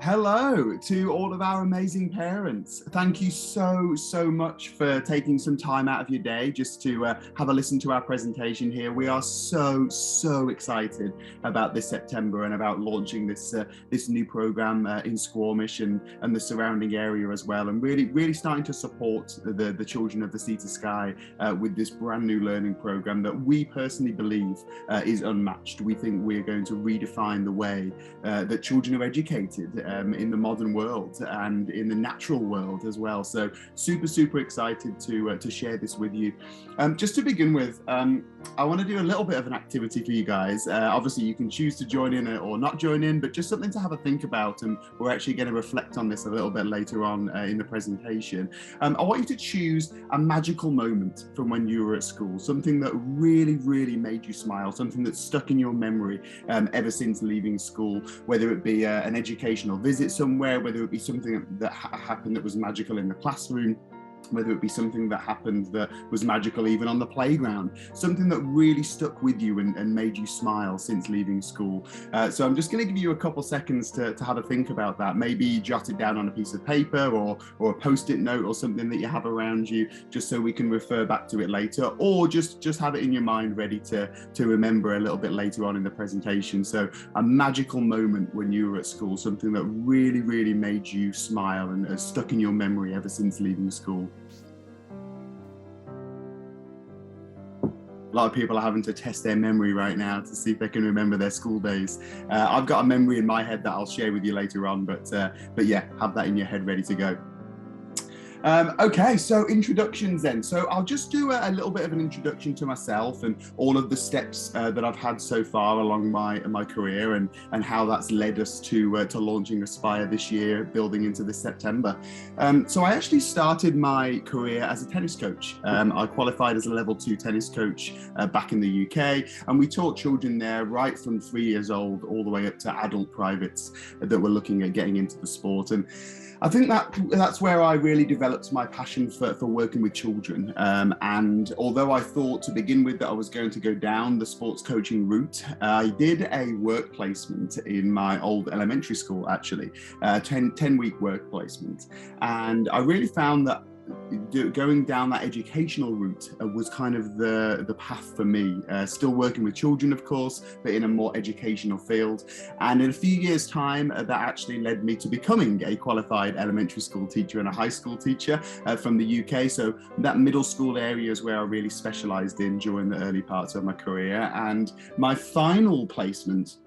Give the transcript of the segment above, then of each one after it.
Hello to all of our amazing parents. Thank you so much for taking some time out of your day just to have a listen to our presentation here. We are so excited about this September and about launching this new program in Squamish and the surrounding area as well, and really starting to support the children of the Sea to Sky with this brand new learning program that we personally believe is unmatched. We think we're going to redefine the way that children are educated in the modern world and in the natural world as well. So super excited to share this with you. Just to begin with, I want to do a little bit of an activity for you guys. Obviously you can choose to join in or not join in, but just something to have a think about, and we're actually going to reflect on this a little bit later on in the presentation. I want you to choose a magical moment from when you were at school, something that really made you smile, something that's stuck in your memory ever since leaving school, whether it be an educational visit somewhere, whether it be something that happened that was magical in the classroom, whether it be something that happened that was magical even on the playground, something that really stuck with you and made you smile since leaving school. So I'm just going to give you a couple seconds to have a think about that. Maybe jot it down on a piece of paper or a post-it note or something that you have around you, just so we can refer back to it later, or just have it in your mind ready to remember a little bit later on in the presentation. So a magical moment when you were at school, something that really made you smile and has stuck in your memory ever since leaving school. A lot of people are having to test their memory right now to see if they can remember their school days. I've got a memory in my head that I'll share with you later on, but yeah, have that in your head ready to go. Okay, so introductions then. So I'll just do a little bit of an introduction to myself and all of the steps that I've had so far along my career and how that's led us to launching Espire this year, building into this September. So I actually started my career as a tennis coach. I qualified as a level 2 tennis coach back in the UK, and we taught children there right from 3 years old all the way up to adult privates that were looking at getting into the sport. And I think that's where I really developed my passion for working with children. And although I thought to begin with that I was going to go down the sports coaching route, I did a work placement in my old elementary school, actually, 10-week work placement. And I really found that going down that educational route was kind of the path for me, still working with children, of course, but in a more educational field. And in a few years' time, that actually led me to becoming a qualified elementary school teacher and a high school teacher from the UK. So that middle school area is where I really specialized in during the early parts of my career. And my final placement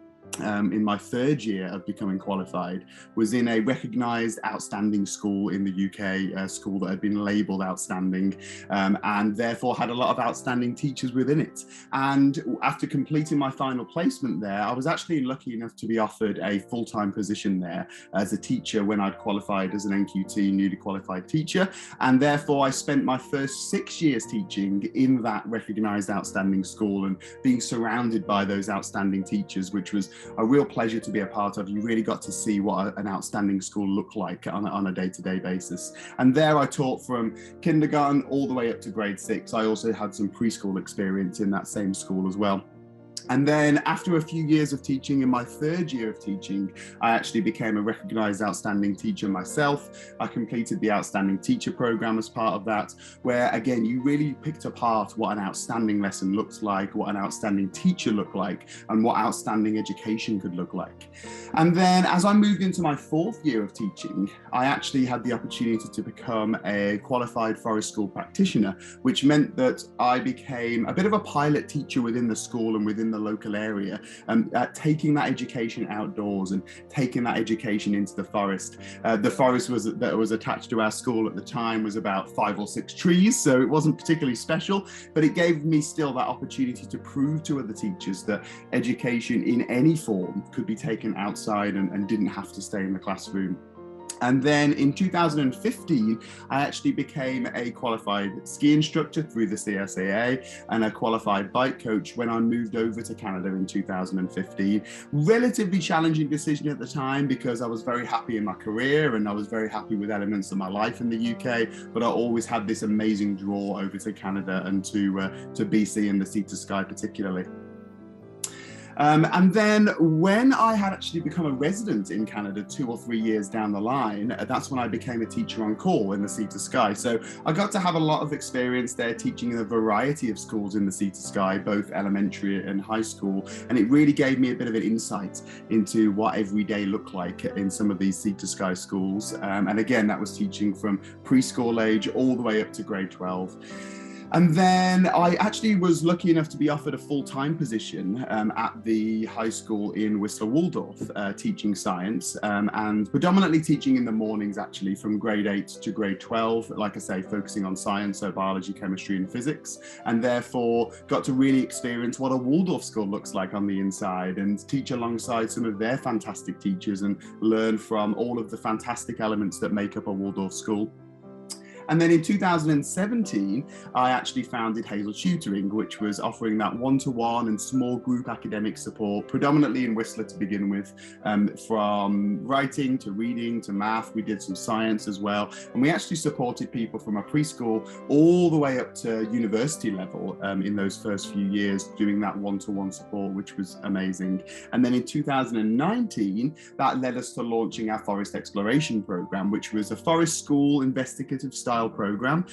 in my 3rd year of becoming qualified was in a recognised outstanding school in the UK, a school that had been labelled outstanding and therefore had a lot of outstanding teachers within it. And after completing my final placement there, I was actually lucky enough to be offered a full-time position there as a teacher when I'd qualified as an NQT, newly qualified teacher. And therefore I spent my first 6 years teaching in that recognised outstanding school and being surrounded by those outstanding teachers, which was a real pleasure to be a part of. You really got to see what an outstanding school looked like on a day-to-day basis. And there I taught from kindergarten all the way up to grade 6. I also had some preschool experience in that same school as well. And then after a few years of teaching, in my 3rd year of teaching, I actually became a recognised outstanding teacher myself. I completed the outstanding teacher program as part of that, where again, you really picked apart what an outstanding lesson looks like, what an outstanding teacher looked like, and what outstanding education could look like. And then as I moved into my 4th year of teaching, I actually had the opportunity to become a qualified forest school practitioner, which meant that I became a bit of a pilot teacher within the school and within the local area, taking that education outdoors and taking that education into the forest. The forest that was attached to our school at the time was about 5 or 6 trees, so it wasn't particularly special, but it gave me still that opportunity to prove to other teachers that education in any form could be taken outside and didn't have to stay in the classroom. And then in 2015, I actually became a qualified ski instructor through the CSAA and a qualified bike coach when I moved over to Canada in 2015. Relatively challenging decision at the time because I was very happy in my career and I was very happy with elements of my life in the UK, but I always had this amazing draw over to Canada and to BC and the Sea to Sky particularly. And then when I had actually become a resident in Canada 2 or 3 years down the line, that's when I became a teacher on call in the Sea to Sky. So I got to have a lot of experience there teaching in a variety of schools in the Sea to Sky, both elementary and high school. And it really gave me a bit of an insight into what every day looked like in some of these Sea to Sky schools. And again, that was teaching from preschool age all the way up to grade 12. And then I actually was lucky enough to be offered a full-time position at the high school in Whistler Waldorf, teaching science and predominantly teaching in the mornings, actually, from grade 8 to grade 12, like I say, focusing on science, so biology, chemistry and physics, and therefore got to really experience what a Waldorf school looks like on the inside and teach alongside some of their fantastic teachers and learn from all of the fantastic elements that make up a Waldorf school. And then in 2017, I actually founded Hazel Tutoring, which was offering that one-to-one and small group academic support, predominantly in Whistler to begin with, from writing to reading to math. We did some science as well. And we actually supported people from a preschool all the way up to university level in those first few years, doing that one-to-one support, which was amazing. And then in 2019, that led us to launching our Forest Exploration Program, which was a forest school investigative style program,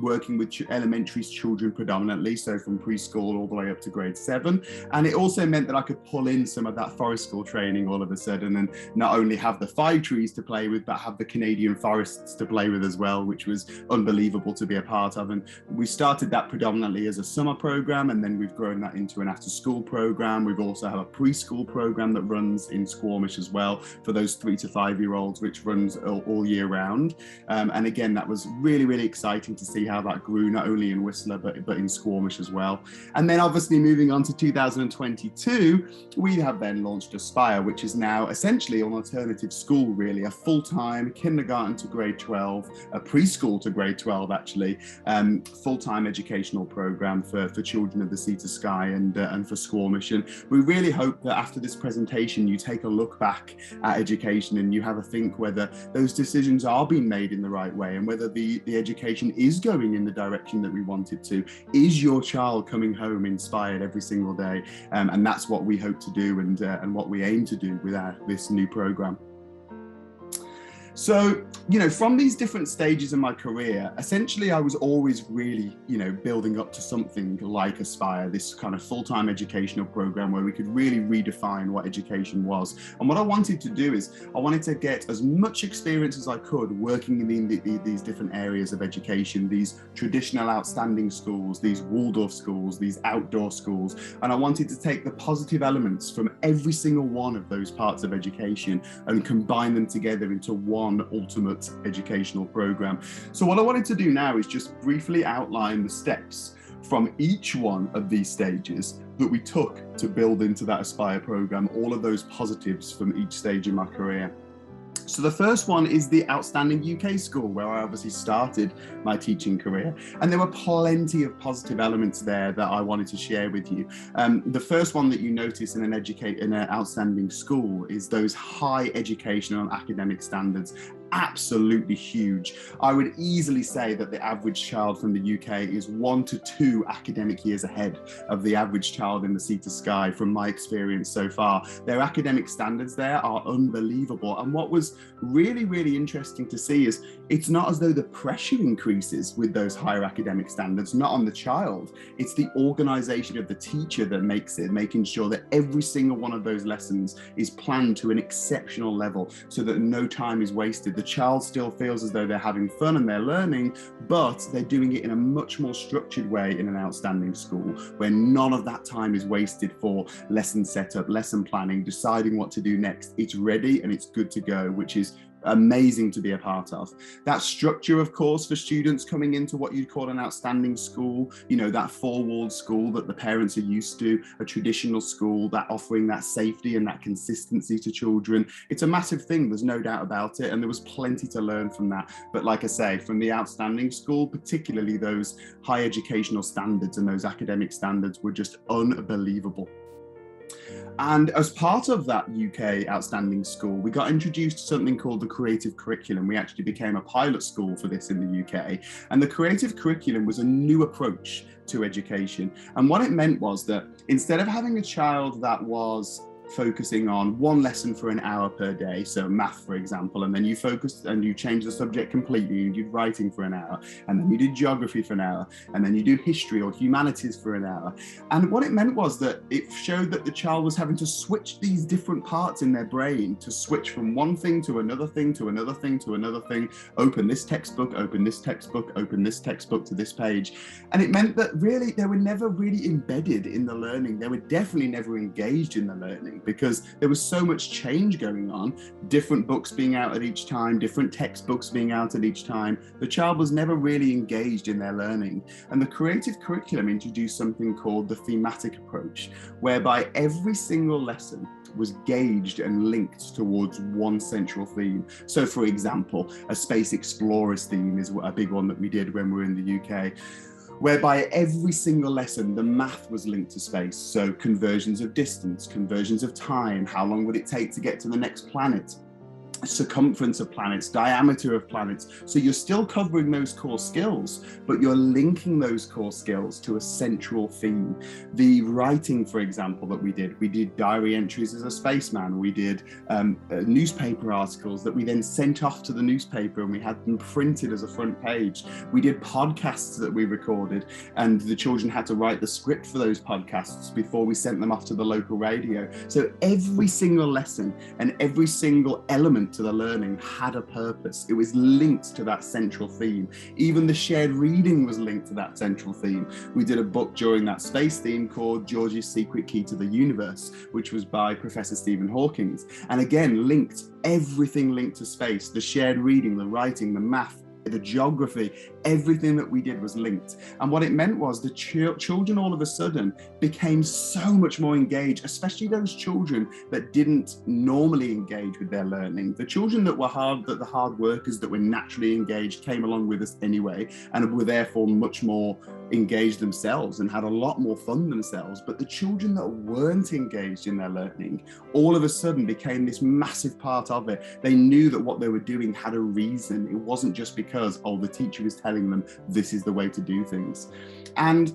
working with elementary children predominantly, so from preschool all the way up to grade 7. And it also meant that I could pull in some of that forest school training all of a sudden and not only have the 5 trees to play with, but have the Canadian forests to play with as well, which was unbelievable to be a part of. And we started that predominantly as a summer program, and then we've grown that into an after-school program. We've also have a preschool program that runs in Squamish as well for those 3 to 5-year-olds, which runs all year round. And again, that was really, really exciting to see how that grew, not only in Whistler, but in Squamish as well. And then obviously moving on to 2022, we have then launched Espire, which is now essentially an alternative school, really, a full-time kindergarten to grade 12, a preschool to grade 12, actually, full-time educational program for children of the Sea to Sky and for Squamish. And we really hope that after this presentation, you take a look back at education and you have a think whether those decisions are being made in the right way and whether the education is going in the direction that we want it to. Is your child coming home inspired every single day? And that's what we hope to do and what we aim to do with this new program. So, from these different stages in my career, essentially I was always really, building up to something like Espire, this kind of full-time educational program where we could really redefine what education was. And what I wanted to do is I wanted to get as much experience as I could working in these different areas of education, these traditional outstanding schools, these Waldorf schools, these outdoor schools. And I wanted to take the positive elements from every single one of those parts of education and combine them together into one ultimate educational program. So what I wanted to do now is just briefly outline the steps from each one of these stages that we took to build into that Espire program, all of those positives from each stage in my career. So the first one is the Outstanding UK School, where I obviously started my teaching career. And there were plenty of positive elements there that I wanted to share with you. The first one that you notice in an outstanding school is those high educational and academic standards. Absolutely huge. I would easily say that the average child from the UK is 1 to 2 academic years ahead of the average child in the Sea to Sky from my experience so far. Their academic standards there are unbelievable. And what was really, really interesting to see is it's not as though the pressure increases with those higher academic standards, not on the child. It's the organization of the teacher that makes it, making sure that every single one of those lessons is planned to an exceptional level so that no time is wasted. The child still feels as though they're having fun and they're learning, but they're doing it in a much more structured way in an outstanding school where none of that time is wasted for lesson setup, lesson planning, deciding what to do next. It's ready and it's good to go, which is amazing to be a part of. That structure, of course, for students coming into what you'd call an outstanding school, that 4-walled school that the parents are used to, a traditional school, that offering that safety and that consistency to children. It's a massive thing, there's no doubt about it, and there was plenty to learn from that. But like I say, from the outstanding school, particularly those high educational standards and those academic standards were just unbelievable. And as part of that UK Outstanding School, we got introduced to something called the Creative Curriculum. We actually became a pilot school for this in the UK. And the Creative Curriculum was a new approach to education. And what it meant was that instead of having a child that was focusing on one lesson for an hour per day, so math, for example, and then you focused and you changed the subject completely, you did writing for an hour, and then you did geography for an hour, and then you do history or humanities for an hour. And what it meant was that it showed that the child was having to switch these different parts in their brain to switch from one thing to another thing to another thing to another thing, open this textbook, open this textbook, open this textbook to this page. And it meant that really they were never really embedded in the learning. They were definitely never engaged in the learning, because there was so much change going on, different books being out at each time, different textbooks being out at each time. The child was never really engaged in their learning. And the Creative Curriculum introduced something called the thematic approach, whereby every single lesson was gauged and linked towards one central theme. So for example, a Space Explorers theme is a big one that we did when we were in the UK, whereby every single lesson, the math was linked to space. So conversions of distance, conversions of time, how long would it take to get to the next planet, circumference of planets, diameter of planets. So you're still covering those core skills, but you're linking those core skills to a central theme. The writing, for example, that we did diary entries as a spaceman. We did newspaper articles that we then sent off to the newspaper and we had them printed as a front page. We did podcasts that we recorded, and the children had to write the script for those podcasts before we sent them off to the local radio. So every single lesson and every single element to the learning had a purpose. It was linked to that central theme. Even the shared reading was linked to that central theme. We did a book during that space theme called George's Secret Key to the Universe, which was by Professor Stephen Hawking. And again, everything linked to space, the shared reading, the writing, the math, the geography, everything that we did was linked. And what it meant was the children all of a sudden became so much more engaged, especially those children that didn't normally engage with their learning. The children that were the hard workers that were naturally engaged came along with us anyway, and were therefore much more engaged themselves and had a lot more fun themselves. But the children that weren't engaged in their learning all of a sudden became this massive part of it. They knew that what they were doing had a reason. It wasn't just because, the teacher was telling them this is the way to do things. And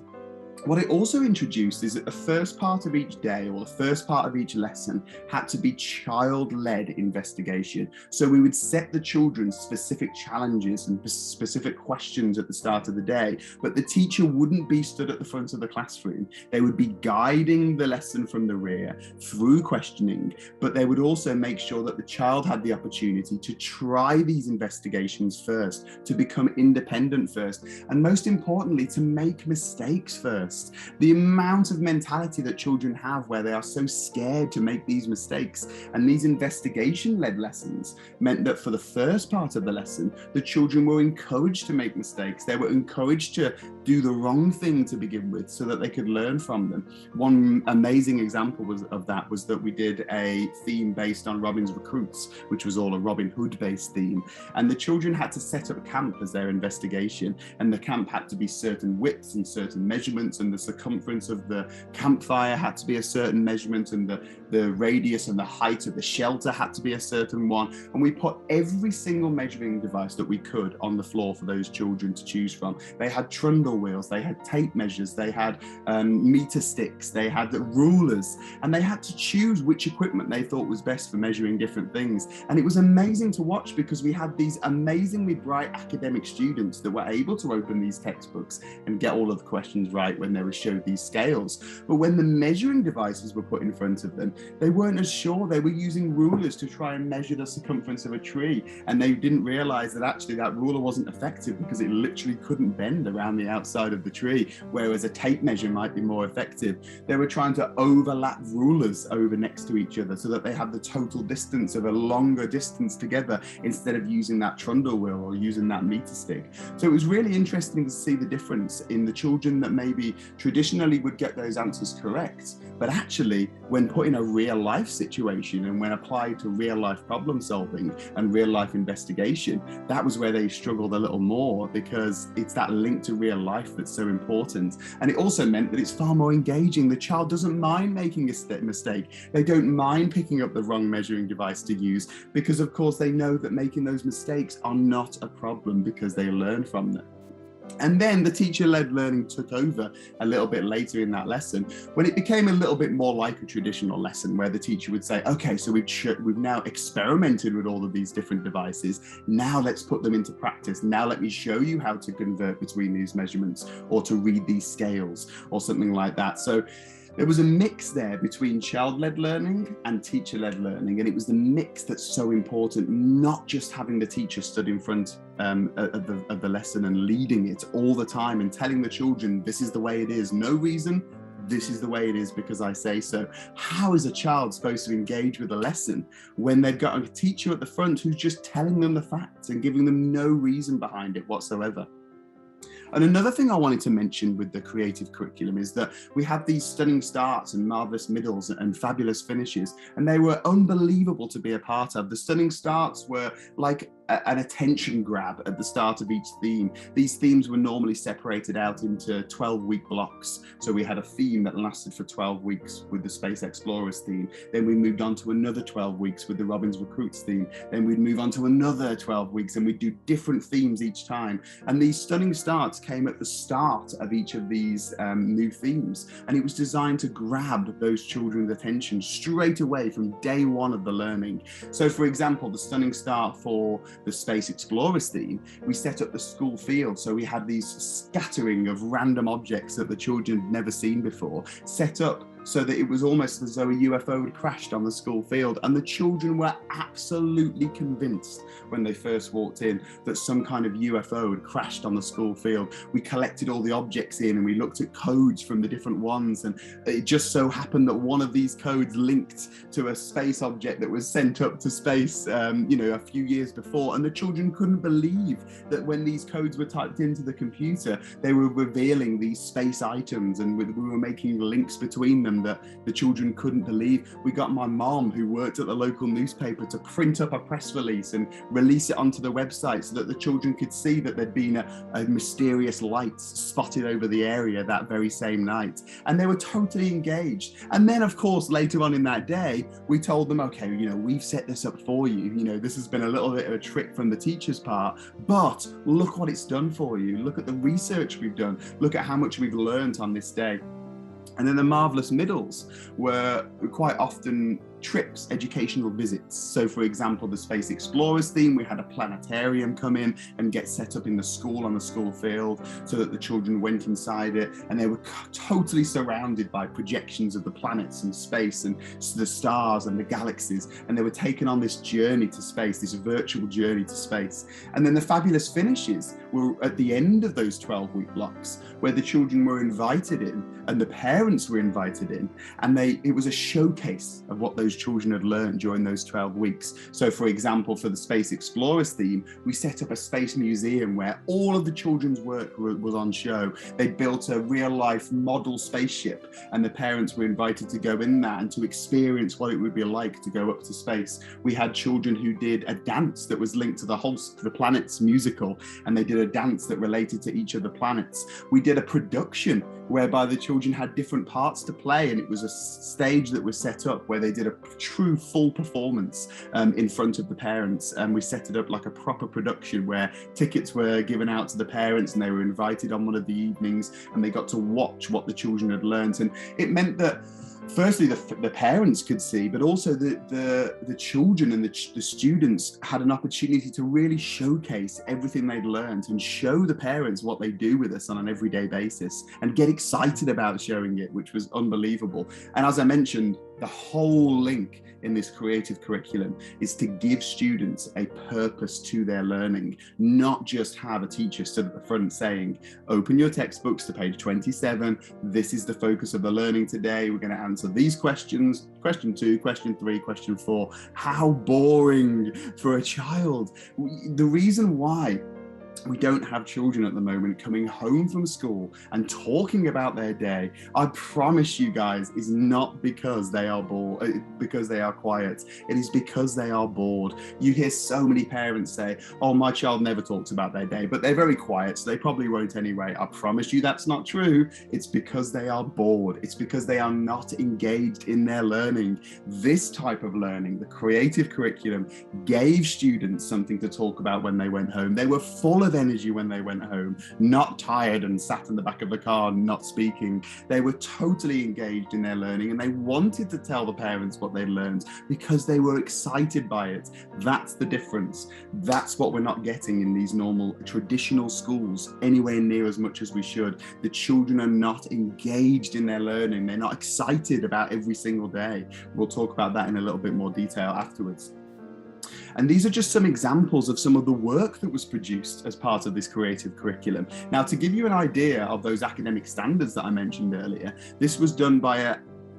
what it also introduced is that the first part of each day or the first part of each lesson had to be child-led investigation. So we would set the children specific challenges and specific questions at the start of the day, but the teacher wouldn't be stood at the front of the classroom. They would be guiding the lesson from the rear through questioning, but they would also make sure that the child had the opportunity to try these investigations first, to become independent first, and most importantly, to make mistakes first. The amount of mentality that children have where they are so scared to make these mistakes, and these investigation-led lessons meant that for the first part of the lesson, the children were encouraged to make mistakes. They were encouraged to do the wrong thing to begin with so that they could learn from them. One amazing example of that was that we did a theme based on Robin's Recruits, which was all a Robin Hood based theme. And the children had to set up camp as their investigation, and the camp had to be certain widths and certain measurements, and the circumference of the campfire had to be a certain measurement, and the radius and the height of the shelter had to be a certain one. And we put every single measuring device that we could on the floor for those children to choose from. They had trundle wheels, they had tape measures, they had meter sticks, they had rulers, and they had to choose which equipment they thought was best for measuring different things. And it was amazing to watch, because we had these amazingly bright academic students that were able to open these textbooks and get all of the questions right when they were showed these scales. But when the measuring devices were put in front of them, they weren't as sure. They were using rulers to try and measure the circumference of a tree, and they didn't realize that actually that ruler wasn't effective because it literally couldn't bend around the outside of the tree, whereas a tape measure might be more effective. They were trying to overlap rulers over next to each other so that they had the total distance of a longer distance together, instead of using that trundle wheel or using that meter stick. So it was really interesting to see the difference in the children that maybe traditionally would get those answers correct, but actually when put in a real life situation and when applied to real life problem solving and real life investigation, that was where they struggled a little more, because it's that link to real life life that's so important. And it also meant that it's far more engaging. The child doesn't mind making a mistake. They don't mind picking up the wrong measuring device to use, because of course they know that making those mistakes are not a problem because they learn from them. And then the teacher-led learning took over a little bit later in that lesson, when it became a little bit more like a traditional lesson, where the teacher would say, okay, so we've now experimented with all of these different devices. Now let's put them into practice. Now let me show you how to convert between these measurements, or to read these scales, or something like that. So there was a mix there between child-led learning and teacher-led learning, and it was the mix that's so important, not just having the teacher stood in front of the lesson and leading it all the time and telling the children, this is the way it is, no reason, this is the way it is because I say so. How is a child supposed to engage with a lesson when they've got a teacher at the front who's just telling them the facts and giving them no reason behind it whatsoever? And another thing I wanted to mention with the creative curriculum is that we had these stunning starts and marvelous middles and fabulous finishes, and they were unbelievable to be a part of. The stunning starts were like an attention grab at the start of each theme. These themes were normally separated out into 12-week blocks. So we had a theme that lasted for 12 weeks with the Space Explorers theme. Then we moved on to another 12 weeks with the Robbins Recruits theme. Then we'd move on to another 12 weeks and we'd do different themes each time. And these stunning starts came at the start of each of these new themes. And it was designed to grab those children's attention straight away from day one of the learning. So for example, the stunning start for the Space Explorers theme, we set up the school field. So we had these scattering of random objects that the children had never seen before, set up so that it was almost as though a UFO had crashed on the school field. And the children were absolutely convinced when they first walked in that some kind of UFO had crashed on the school field. We collected all the objects in and we looked at codes from the different ones. And it just so happened that one of these codes linked to a space object that was sent up to space, a few years before. And the children couldn't believe that when these codes were typed into the computer, they were revealing these space items, and we were making links between them that the children couldn't believe. We got my mom, who worked at the local newspaper, to print up a press release and release it onto the website so that the children could see that there'd been a mysterious light spotted over the area that very same night. And they were totally engaged. And then, of course, later on in that day, we told them, okay, we've set this up for you. This has been a little bit of a trick from the teacher's part, but look what it's done for you. Look at the research we've done. Look at how much we've learned on this day. And then the marvelous middles were quite often trips, educational visits. So for example, the Space Explorers theme, we had a planetarium come in and get set up in the school on the school field so that the children went inside it, and they were totally surrounded by projections of the planets and space and the stars and the galaxies, and they were taken on this journey to space, this virtual journey to space. And then the fabulous finishes were at the end of those 12-week blocks, where the children were invited in and the parents were invited in, and it was a showcase of what those children had learned during those 12 weeks. So for example, for the Space Explorers theme, we set up a space museum where all of the children's work was on show. They built a real-life model spaceship, and the parents were invited to go in that and to experience what it would be like to go up to space. We had children who did a dance that was linked to the planets musical, and they did a dance that related to each of the planets. We did a production whereby the children had different parts to play, and it was a stage that was set up where they did a true full performance in front of the parents, and we set it up like a proper production where tickets were given out to the parents and they were invited on one of the evenings, and they got to watch what the children had learned. And it meant that firstly the parents could see, but also the children and the students had an opportunity to really showcase everything they'd learned and show the parents what they do with us on an everyday basis and get excited about showing it, which was unbelievable. And as I mentioned, the whole link in this creative curriculum is to give students a purpose to their learning, not just have a teacher stood at the front saying, open your textbooks to page 27, this is the focus of the learning today, we're going to answer these questions, question 2, question 3, question 4. How boring for a child. The reason why We don't have children at the moment coming home from school and talking about their day. I promise you guys, is not because they are bored, because they are quiet. It is because they are bored. You hear so many parents say, oh, my child never talks about their day, but they're very quiet, so they probably won't anyway. I promise you that's not true. It's because they are bored. It's because they are not engaged in their learning. This type of learning, the creative curriculum, gave students something to talk about when they went home. They were full of energy when they went home, not tired and sat in the back of the car not speaking. They were totally engaged in their learning, and they wanted to tell the parents what they learned because they were excited by it. That's the difference. That's what we're not getting in these normal traditional schools anywhere near as much as we should. The children are not engaged in their learning. They're not excited about every single day. We'll talk about that in a little bit more detail afterwards. And these are just some examples of some of the work that was produced as part of this creative curriculum. Now, to give you an idea of those academic standards that I mentioned earlier, this was done by a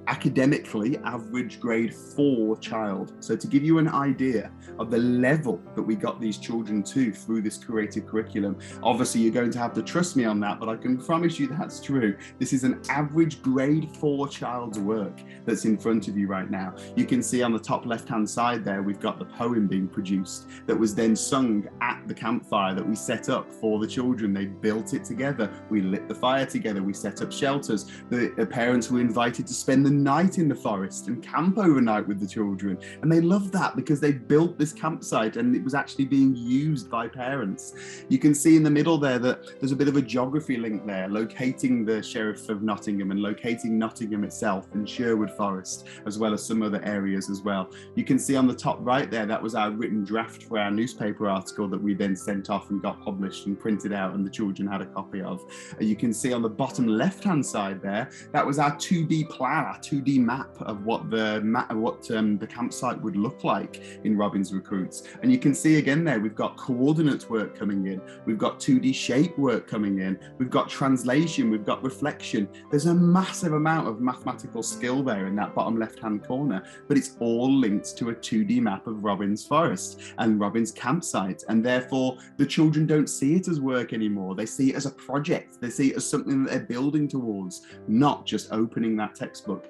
academically average grade 4 child. So to give you an idea of the level that we got these children to through this creative curriculum, obviously you're going to have to trust me on that, but I can promise you that's true. This is an average grade 4 child's work that's in front of you right now. You can see on the top left-hand side there, we've got the poem being produced that was then sung at the campfire that we set up for the children. They built it together. We lit the fire together. We set up shelters. The parents were invited to spend the night in the forest and camp overnight with the children, and they loved that because they built this campsite and it was actually being used by parents. You can see in the middle there that there's a bit of a geography link there, locating the Sheriff of Nottingham and locating Nottingham itself and Sherwood Forest, as well as some other areas as well. You can see on the top right there, that was our written draft for our newspaper article that we then sent off and got published and printed out, and the children had a copy of. You can see on the bottom left hand side there, that was our 2D plan, our 2D map of what the campsite would look like in Robin's Recruits. And you can see again there, we've got coordinate work coming in, we've got 2D shape work coming in, we've got translation, we've got reflection. There's a massive amount of mathematical skill there in that bottom left hand corner, but it's all linked to a 2D map of Robin's Forest and Robin's campsite, and therefore the children don't see it as work anymore. They see it as a project. They see it as something that they're building towards, not just opening that textbook.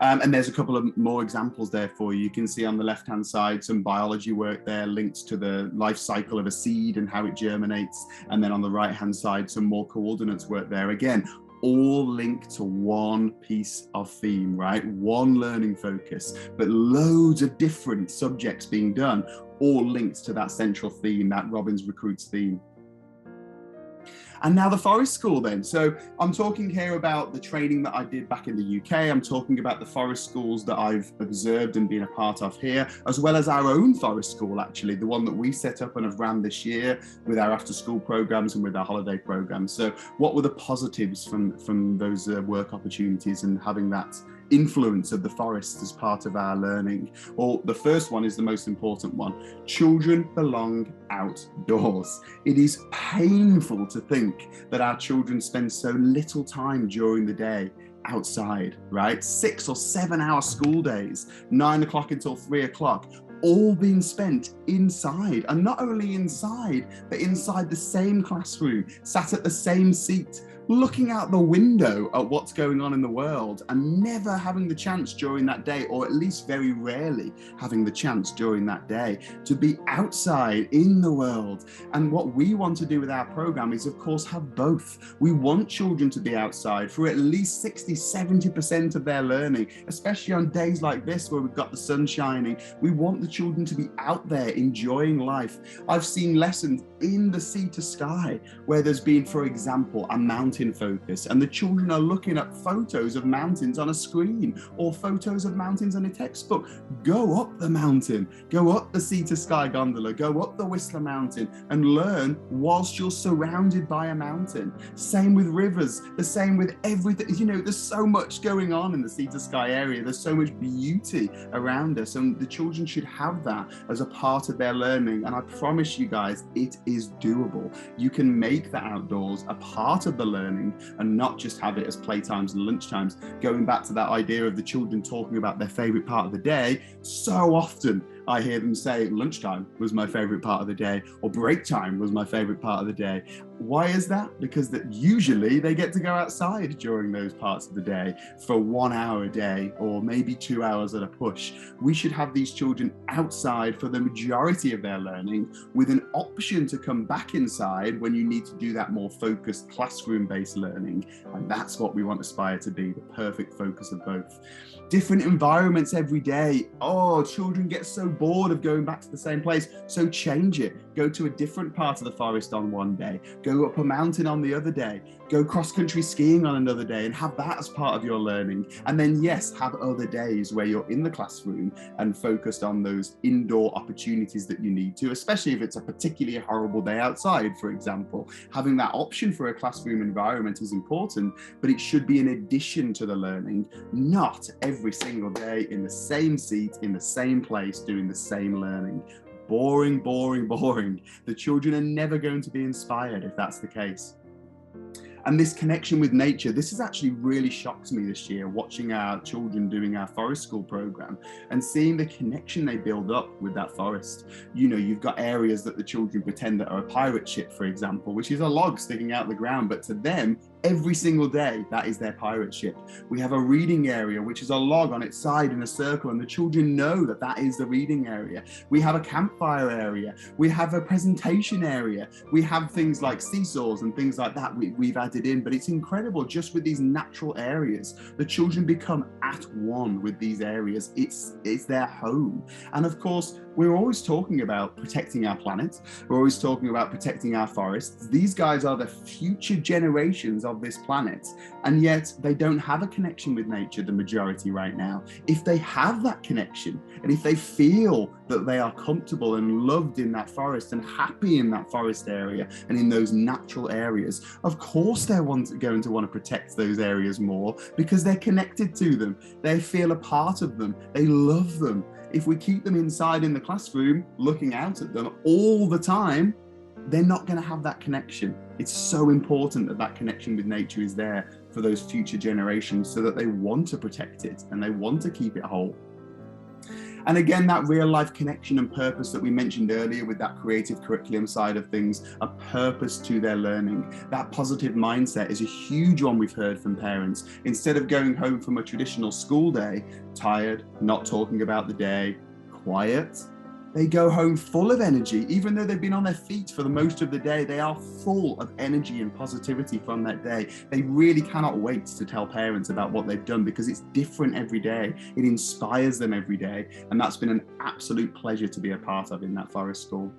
And there's a couple of more examples there for you. You can see on the left-hand side some biology work there linked to the life cycle of a seed and how it germinates. And then on the right-hand side, some more coordinates work there. Again, all linked to one piece of theme, right? One learning focus, but loads of different subjects being done, all linked to that central theme, that Robin's Recruits theme. And now the Forest School then. So I'm talking here about the training that I did back in the UK. I'm talking about the forest schools that I've observed and been a part of here, as well as our own forest school, actually, the one that we set up and have ran this year with our after school programs and with our holiday programs. So what were the positives from those work opportunities and having that influence of the forest as part of our learning? Well, the first one is the most important one. Children belong outdoors. It is painful to think that our children spend so little time during the day outside, right? 6 or 7 hour school days, 9 o'clock until 3 o'clock, all being spent inside, and not only inside, but inside the same classroom, sat at the same seat, looking out the window at what's going on in the world, and never having the chance during that day, or at least very rarely having the chance during that day, to be outside in the world. And what we want to do with our program is, of course, have both. We want children to be outside for at least 60-70% of their learning, especially on days like this where we've got the sun shining. We want the children to be out there enjoying life. I've seen lessons in the sea to sky where there's been, for example, a mountain focus, and the children are looking at photos of mountains on a screen or photos of mountains on a textbook. Go up the mountain, go up the sea to sky gondola, go up the Whistler Mountain and learn whilst you're surrounded by a mountain. Same with rivers, the same with everything. You know, there's so much going on in the sea to sky area. There's so much beauty around us, and the children should have that as a part of their learning. And I promise you guys, it is doable. You can make the outdoors a part of the learning learning and not just have it as playtimes and lunchtimes. Going back to that idea of the children talking about their favorite part of the day, so often I hear them say lunchtime was my favorite part of the day, or break time was my favorite part of the day. Why is that? Because that usually they get to go outside during those parts of the day for 1 hour a day, or maybe 2 hours at a push. We should have these children outside for the majority of their learning, with an option to come back inside when you need to do that more focused classroom-based learning. And that's what we want Espire to be, the perfect focus of both. Different environments every day. Oh, children get so bored of going back to the same place. So change it. Go to a different part of the forest on one day. Go up a mountain on the other day. Go cross-country skiing on another day and have that as part of your learning. And then, yes, have other days where you're in the classroom and focused on those indoor opportunities that you need to, especially if it's a particularly horrible day outside, for example. Having that option for a classroom environment is important, but it should be in addition to the learning, not every single day in the same seat, in the same place, doing the same learning. Boring, boring, boring. The children are never going to be inspired if that's the case. And this connection with nature, this has actually really shocked me this year, watching our children doing our forest school program and seeing the connection they build up with that forest. You know, you've got areas that the children pretend that are a pirate ship, for example, which is a log sticking out the ground, but to them, every single day, that is their pirate ship. We have a reading area, which is a log on its side in a circle, and the children know that that is the reading area. We have a campfire area. We have a presentation area. We have things like seesaws and things like that we've added in, but it's incredible just with these natural areas. The children become at one with these areas. It's their home. And of course, we're always talking about protecting our planet. We're always talking about protecting our forests. These guys are the future generations of this planet, and yet they don't have a connection with nature, the majority right now. If they have that connection, and if they feel that they are comfortable and loved in that forest and happy in that forest area and in those natural areas, of course they're going to want to protect those areas more because they're connected to them. They feel a part of them. They love them. If we keep them inside in the classroom, looking out at them all the time, they're not going to have that connection. It's so important that that connection with nature is there for those future generations so that they want to protect it and they want to keep it whole. And again, that real life connection and purpose that we mentioned earlier with that creative curriculum side of things, a purpose to their learning. That positive mindset is a huge one we've heard from parents. Instead of going home from a traditional school day, tired, not talking about the day, quiet, they go home full of energy. Even though they've been on their feet for the most of the day, they are full of energy and positivity from that day. They really cannot wait to tell parents about what they've done because it's different every day. It inspires them every day. And that's been an absolute pleasure to be a part of in that forest school.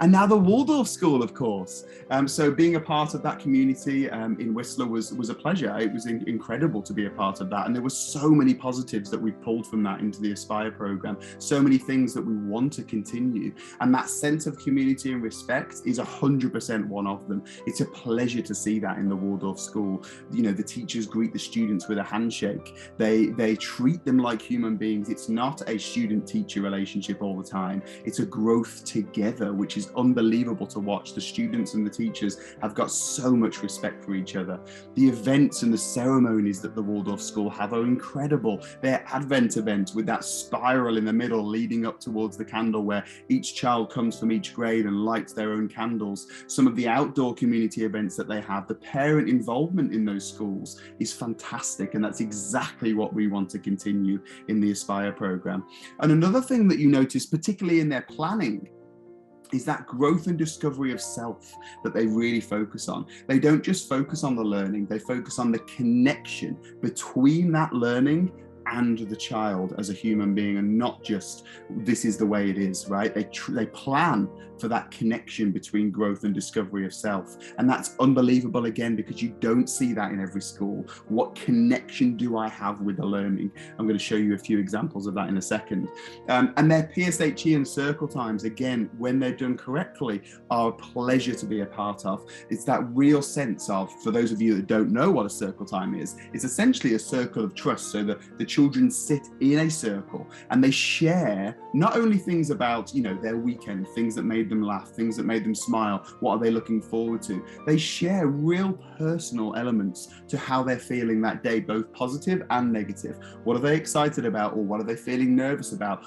And now the Waldorf School, of course. So being a part of that community in Whistler was a pleasure. It was incredible to be a part of that. And there were so many positives that we pulled from that into the Espire program. So many things that we want to continue. And that sense of community and respect is 100% one of them. It's a pleasure to see that in the Waldorf School. You know, the teachers greet the students with a handshake. They treat them like human beings. It's not a student-teacher relationship all the time. It's a growth together, which is unbelievable to watch. The students and the teachers have got so much respect for each other. The events and the ceremonies that the Waldorf School have are incredible. Their Advent event with that spiral in the middle leading up towards the candle where each child comes from each grade and lights their own candles. Some of the outdoor community events that they have, the parent involvement in those schools is fantastic, and that's exactly what we want to continue in the Espire program. And another thing that you notice, particularly in their planning, is that growth and discovery of self that they really focus on. They don't just focus on the learning, they focus on the connection between that learning and the child as a human being, and not just this is the way it is, right? They plan for that connection between growth and discovery of self. And that's unbelievable again, because you don't see that in every school. What connection do I have with the learning? I'm going to show you a few examples of that in a second. And their PSHE and circle times, again, when they're done correctly, are a pleasure to be a part of. It's that real sense of, for those of you that don't know what a circle time is, it's essentially a circle of trust. So that the children sit in a circle and they share not only things about, their weekend, things that made them laugh, things that made them smile, what are they looking forward to. They share real personal elements to how they're feeling that day, both positive and negative. What are they excited about, or what are they feeling nervous about?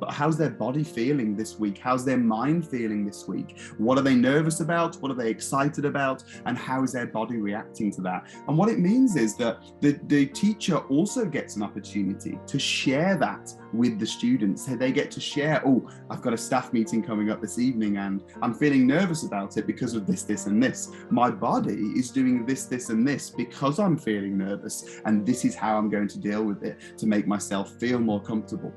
How's their body feeling this week? How's their mind feeling this week? What are they nervous about? What are they excited about? And how is their body reacting to that? And what it means is that the teacher also gets an opportunity to share that with the students. So they get to share, oh, I've got a staff meeting coming up this evening and I'm feeling nervous about it because of this, this, and this. My body is doing this, this, and this because I'm feeling nervous. And this is how I'm going to deal with it to make myself feel more comfortable.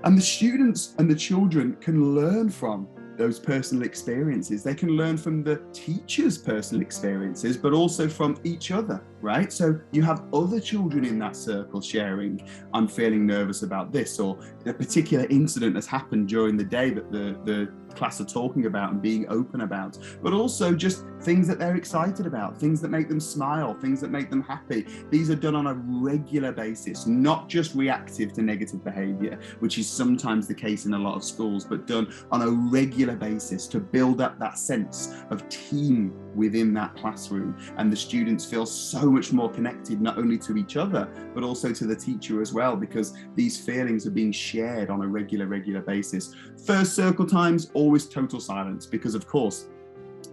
And the students and the children can learn from those personal experiences. They can learn from the teacher's personal experiences, but also from each other, right? So you have other children in that circle sharing, I'm feeling nervous about this, or a particular incident has happened during the day that the class are talking about and being open about, but also just things that they're excited about, things that make them smile, things that make them happy. These are done on a regular basis, not just reactive to negative behavior, which is sometimes the case in a lot of schools, but done on a regular basis to build up that sense of team within that classroom. And the students feel so much more connected, not only to each other, but also to the teacher as well, because these feelings are being shared on a regular basis. First circle times, always total silence, because of course,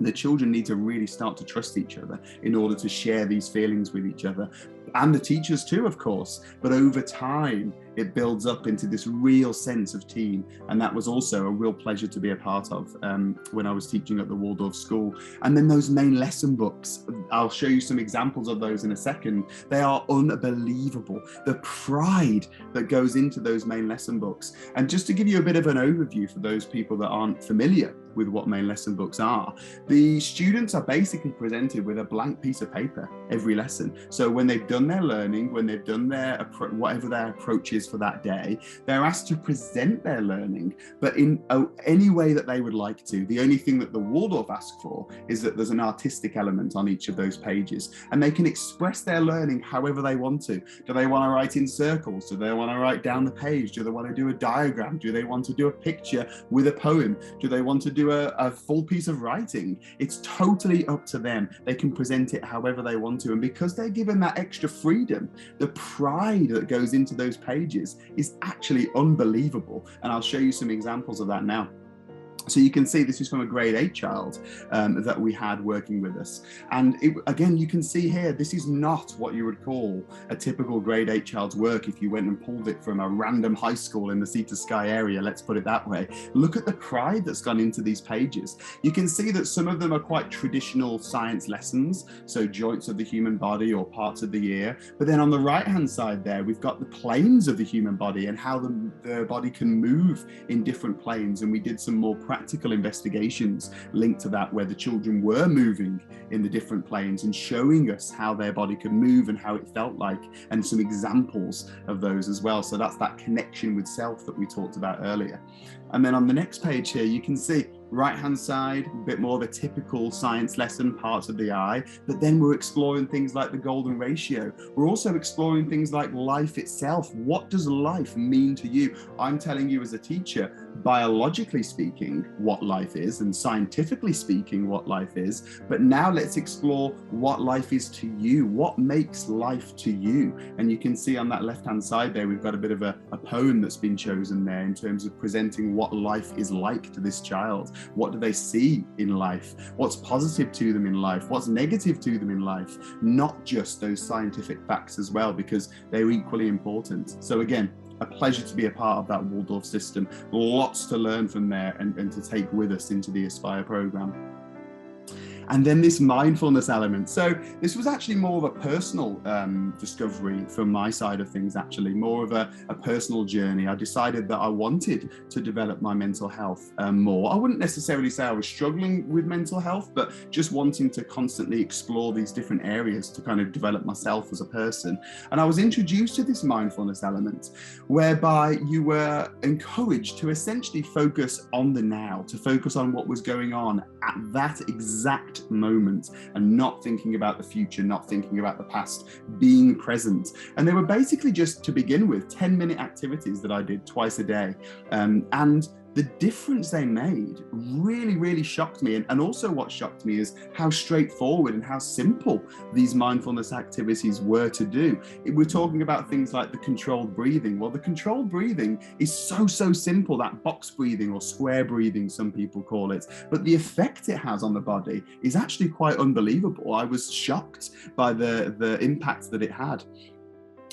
the children need to really start to trust each other in order to share these feelings with each other, and the teachers too, of course. But over time, it builds up into this real sense of team. And that was also a real pleasure to be a part of when I was teaching at the Waldorf School. And then those main lesson books, I'll show you some examples of those in a second. They are unbelievable. The pride that goes into those main lesson books. And just to give you a bit of an overview for those people that aren't familiar with what main lesson books are, the students are basically presented with a blank piece of paper every lesson. So when they've done their learning, when they've done their whatever their approach is for that day, they're asked to present their learning, but in any way that they would like to. The only thing that the Waldorf asks for is that there's an artistic element on each of those pages, and they can express their learning however they want to. Do they want to write in circles? Do they want to write down the page? Do they want to do a diagram? Do they want to do a picture with a poem? Do they want to do a full piece of writing? It's totally up to them. They can present it however they want to. And because they're given that extra freedom, the pride that goes into those pages is actually unbelievable. And I'll show you some examples of that now. So you can see this is from a grade 8 child that we had working with us. And again, you can see here, this is not what you would call a typical grade 8 child's work if you went and pulled it from a random high school in the Sea to Sky area, let's put it that way. Look at the pride that's gone into these pages. You can see that some of them are quite traditional science lessons, so joints of the human body or parts of the ear. But then on the right-hand side there, we've got the planes of the human body and how the body can move in different planes. And we did some more practical investigations linked to that, where the children were moving in the different planes and showing us how their body could move and how it felt like, and some examples of those as well. So that's that connection with self that we talked about earlier. And then on the next page here, you can see right-hand side, a bit more of a typical science lesson, parts of the eye, but then we're exploring things like the golden ratio. We're also exploring things like life itself. What does life mean to you? I'm telling you as a teacher, biologically speaking, what life is, and scientifically speaking, what life is. But now let's explore what life is to you. What makes life to you? And you can see on that left-hand side there, we've got a bit of a poem that's been chosen there in terms of presenting what life is like to this child. What do they see in life? What's positive to them in life? What's negative to them in life? Not just those scientific facts as well, because they're equally important. So again, a pleasure to be a part of that Waldorf system. Lots to learn from there and to take with us into the Espire program. And then this mindfulness element. So this was actually more of a personal discovery from my side of things, actually, more of a personal journey. I decided that I wanted to develop my mental health more. I wouldn't necessarily say I was struggling with mental health, but just wanting to constantly explore these different areas to kind of develop myself as a person. And I was introduced to this mindfulness element, whereby you were encouraged to essentially focus on the now, to focus on what was going on at that exact exact moment and not thinking about the future, not thinking about the past, being present. And they were basically just, to begin with, 10-minute activities that I did twice a day. And the difference they made really, really shocked me. And also what shocked me is how straightforward and how simple these mindfulness activities were to do. We're talking about things like the controlled breathing. Well, the controlled breathing is so simple, that box breathing or square breathing, some people call it. But the effect it has on the body is actually quite unbelievable. I was shocked by the impact that it had.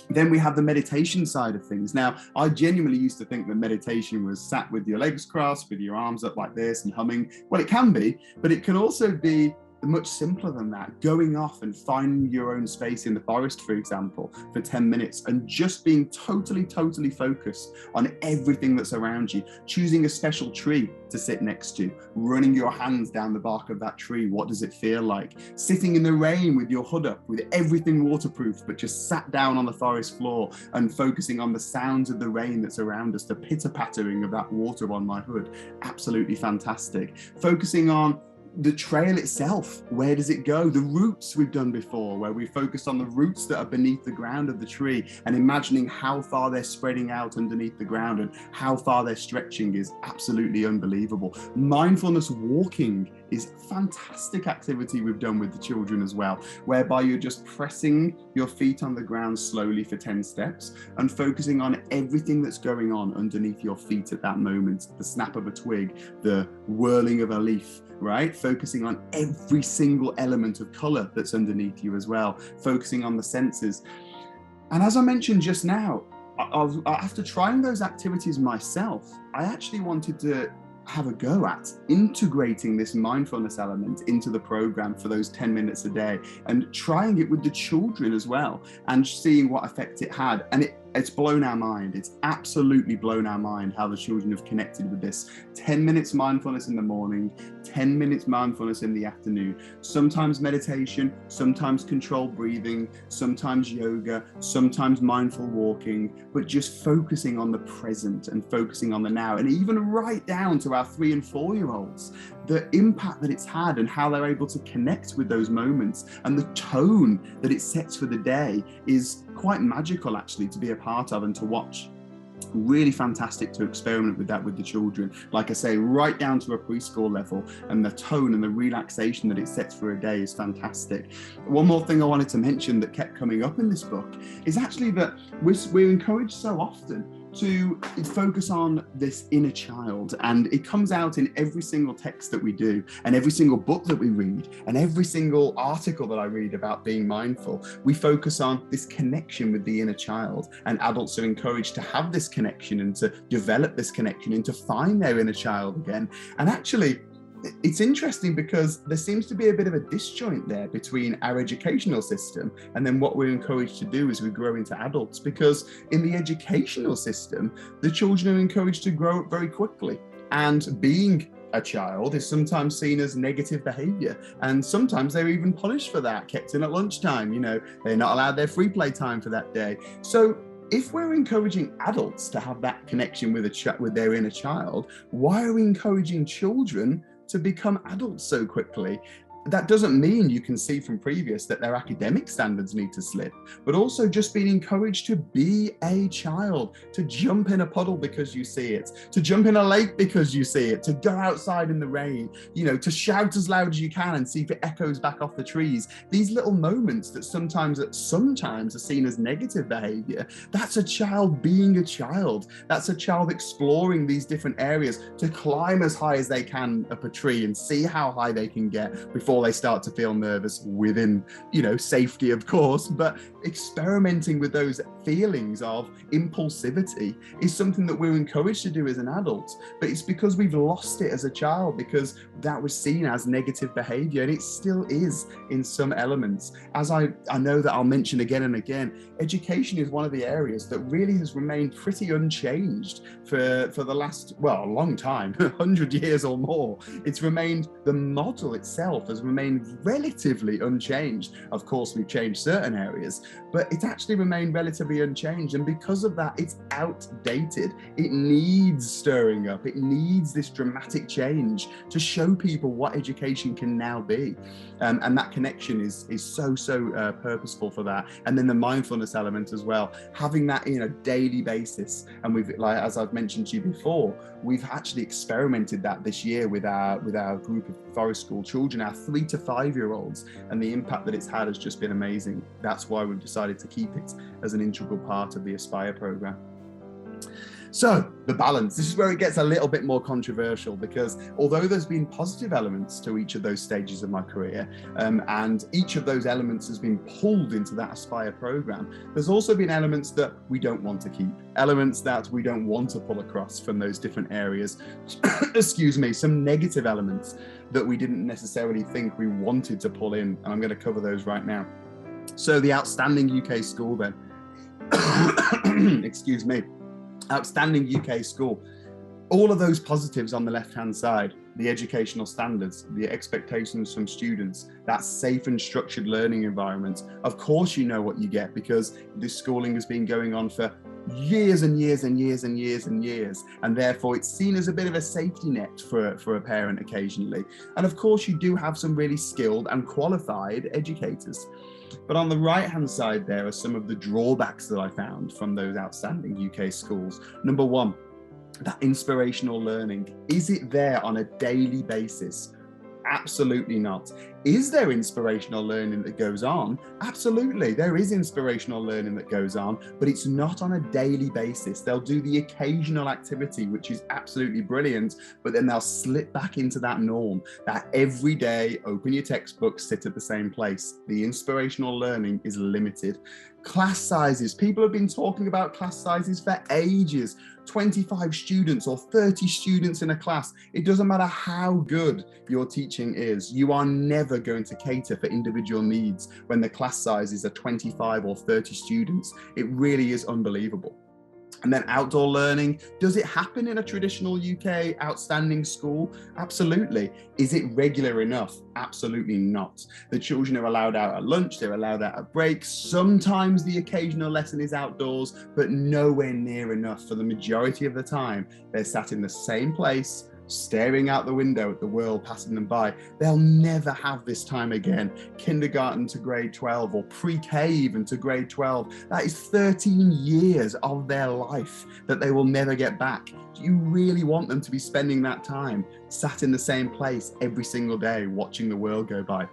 Then we have the meditation side of things. Now, I genuinely used to think that meditation was sat with your legs crossed, with your arms up like this and humming. Well, it can be, but it can also be much simpler than that. Going off and finding your own space in the forest, for example, for 10 minutes and just being totally focused on everything that's around you. Choosing a special tree to sit next to, running your hands down the bark of that tree. What does it feel like? Sitting in the rain with your hood up, with everything waterproof, but just sat down on the forest floor and focusing on the sounds of the rain that's around us, the pitter-pattering of that water on my hood. Absolutely fantastic. Focusing on the trail itself, where does it go? The roots we've done before, where we focused on the roots that are beneath the ground of the tree and imagining how far they're spreading out underneath the ground and how far they're stretching is absolutely unbelievable. Mindfulness walking is a fantastic activity we've done with the children as well, whereby you're just pressing your feet on the ground slowly for 10 steps and focusing on everything that's going on underneath your feet at that moment. The snap of a twig, the whirling of a leaf, right? Focusing on every single element of color that's underneath you as well, focusing on the senses. And as I mentioned just now, after trying those activities myself, I actually wanted to have a go at integrating this mindfulness element into the program for those 10 minutes a day and trying it with the children as well and seeing what effect it had. And it's blown our mind. It's absolutely blown our mind how the children have connected with this. 10 minutes mindfulness in the morning, 10 minutes mindfulness in the afternoon, sometimes meditation, sometimes controlled breathing, sometimes yoga, sometimes mindful walking, but just focusing on the present and focusing on the now. And even right down to our 3 and 4-year-olds, the impact that it's had and how they're able to connect with those moments and the tone that it sets for the day is quite magical actually to be a part of and to watch. Really fantastic to experiment with that with the children, like I say, right down to a preschool level, and the tone and the relaxation that it sets for a day is fantastic. One more thing I wanted to mention that kept coming up in this book is actually that we're encouraged so often to focus on this inner child, and it comes out in every single text that we do and every single book that we read and every single article that I read about being mindful. We focus on this connection with the inner child, and adults are encouraged to have this connection and to develop this connection and to find their inner child again. And actually, it's interesting because there seems to be a bit of a disjoint there between our educational system and then what we're encouraged to do as we grow into adults. Because in the educational system, the children are encouraged to grow up very quickly, and being a child is sometimes seen as negative behavior, and sometimes they're even punished for that, kept in at lunchtime. You know, they're not allowed their free play time for that day. So if we're encouraging adults to have that connection with their inner child, why are we encouraging children to become adults so quickly? That doesn't mean, you can see from previous, that their academic standards need to slip, but also just being encouraged to be a child, to jump in a puddle because you see it, to jump in a lake because you see it, to go outside in the rain, you know, to shout as loud as you can and see if it echoes back off the trees. These little moments that sometimes are seen as negative behavior, that's a child being a child. That's a child exploring these different areas to climb as high as they can up a tree and see how high they can get before they start to feel nervous, within, you know, safety, of course. But experimenting with those feelings of impulsivity is something that we're encouraged to do as an adult, but it's because we've lost it as a child, because that was seen as negative behavior, and it still is in some elements. As I know that I'll mention again and again, education is one of the areas that really has remained pretty unchanged for the last, well, a long time, 100 years or more. It's remained, the model itself has remained relatively unchanged. Of course, we've changed certain areas, but it's actually remained relatively unchanged. And because of that, it's outdated. It needs stirring up. It needs this dramatic change to show people what education can now be. And that connection is so purposeful for that. And then the mindfulness element as well, having that in a daily basis. And we've, like, as I've mentioned to you before, we've actually experimented that this year with our group of Forest School children, our 3 to 5 year olds, and the impact that it's had has just been amazing. That's why we've decided to keep it as an integral part of the Espire program. So the balance, this is where it gets a little bit more controversial, because although there's been positive elements to each of those stages of my career, and each of those elements has been pulled into that Espire program, there's also been elements that we don't want to keep, elements that we don't want to pull across from those different areas. Excuse me, some negative elements that we didn't necessarily think we wanted to pull in, and I'm going to cover those right now. So the outstanding UK school then, excuse me, outstanding UK school, all of those positives on the left-hand side, the educational standards, the expectations from students, that safe and structured learning environment. Of course, you know what you get, because this schooling has been going on for years and years and years and years and years, and therefore it's seen as a bit of a safety net for a parent occasionally. And of course, you do have some really skilled and qualified educators. But on the right-hand side, there are some of the drawbacks that I found from those outstanding UK schools. Number one, that inspirational learning. Is it there on a daily basis? Absolutely not. Is there inspirational learning that goes on? Absolutely, there is inspirational learning that goes on, but it's not on a daily basis. They'll do the occasional activity, which is absolutely brilliant, but then they'll slip back into that norm, that every day, open your textbook, sit at the same place. The inspirational learning is limited. Class sizes, people have been talking about class sizes for ages. 25 students or 30 students in a class. It doesn't matter how good your teaching is, you are never going to cater for individual needs when the class sizes are 25 or 30 students. It really is unbelievable. And then outdoor learning, does it happen in a traditional UK outstanding school? Absolutely. Is it regular enough? Absolutely not. The children are allowed out at lunch, they're allowed out at breaks. Sometimes the occasional lesson is outdoors, but nowhere near enough. For the majority of the time, they're sat in the same place, staring out the window at the world passing them by. They'll never have this time again. Kindergarten to grade 12, or pre-K even to grade 12. That is 13 years of their life that they will never get back. Do you really want them to be spending that time sat in the same place every single day watching the world go by?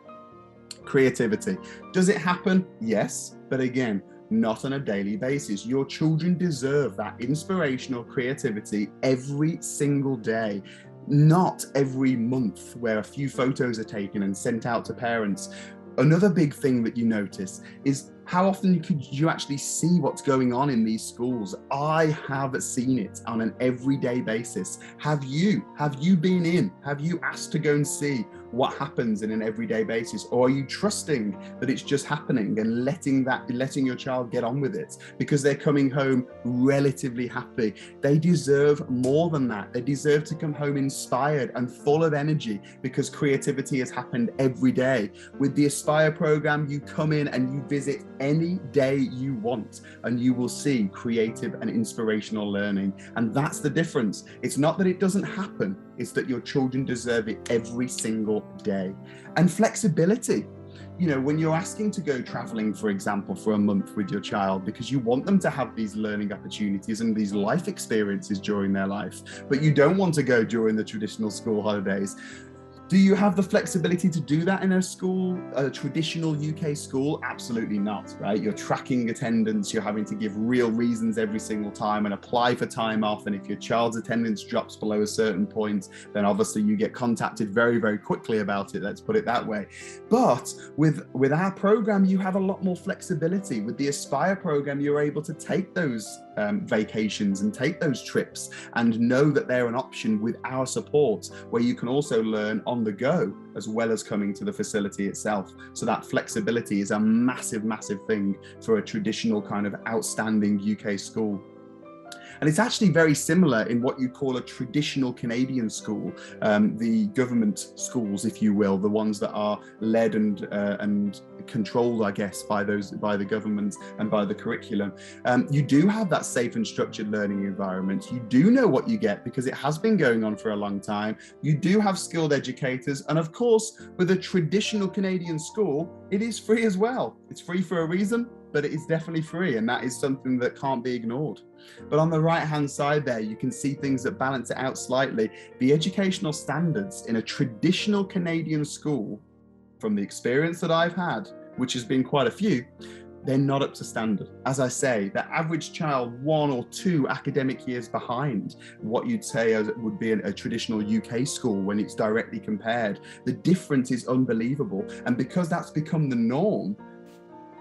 Creativity. Does it happen? Yes, but again, not on a daily basis. Your children deserve that inspirational creativity every single day, not every month where a few photos are taken and sent out to parents. Another big thing that you notice is how often could you actually see what's going on in these schools? I have seen it on an everyday basis. Have you been in? Have you asked to go and see what happens in an everyday basis? Or are you trusting that it's just happening and letting your child get on with it because they're coming home relatively happy? They deserve more than that. They deserve to come home inspired and full of energy because creativity has happened every day. With the Espire program, you come in and you visit any day you want and you will see creative and inspirational learning. And that's the difference. It's not that it doesn't happen, it's that your children deserve it every single day. And flexibility. You know, when you're asking to go traveling, for example, for a month with your child because you want them to have these learning opportunities and these life experiences during their life, but you don't want to go during the traditional school holidays, do you have the flexibility to do that in a school, a traditional UK school? Absolutely not, right? You're tracking attendance, you're having to give real reasons every single time and apply for time off. And if your child's attendance drops below a certain point, then obviously you get contacted very, very quickly about it, let's put it that way. But with our program, you have a lot more flexibility. With the Espire program, you're able to take those vacations and take those trips and know that they're an option with our support, where you can also learn on the go as well as coming to the facility itself. So that flexibility is a massive, massive thing for a traditional kind of outstanding UK school. And it's actually very similar in what you call a traditional Canadian school, the government schools, if you will, the ones that are led and controlled, I guess, by the government and by the curriculum. You do have that safe and structured learning environment. You do know what you get because it has been going on for a long time. You do have skilled educators. And of course, with a traditional Canadian school, it is free as well. It's free for a reason, but it is definitely free. And that is something that can't be ignored. But on the right-hand side there, you can see things that balance it out slightly. The educational standards in a traditional Canadian school, from the experience that I've had, which has been quite a few, they're not up to standard. As I say, the average child 1 or 2 academic years behind what you'd say would be a traditional UK school when it's directly compared. The difference is unbelievable. And because that's become the norm,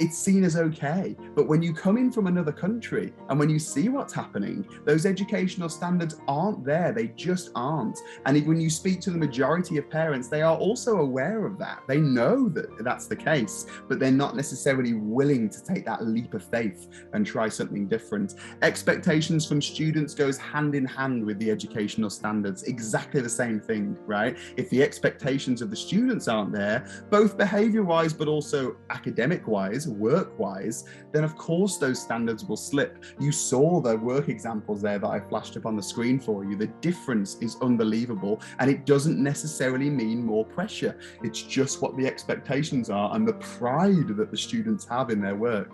it's seen as okay. But when you come in from another country and when you see what's happening, those educational standards aren't there. They just aren't. And when you speak to the majority of parents, they are also aware of that. They know that that's the case, but they're not necessarily willing to take that leap of faith and try something different. Expectations from students goes hand in hand with the educational standards. Exactly the same thing, right? If the expectations of the students aren't there, both behavior-wise, but also academic-wise, work-wise, then of course those standards will slip. You saw the work examples there that I flashed up on the screen for you. The difference is unbelievable, and it doesn't necessarily mean more pressure. It's just what the expectations are and the pride that the students have in their work.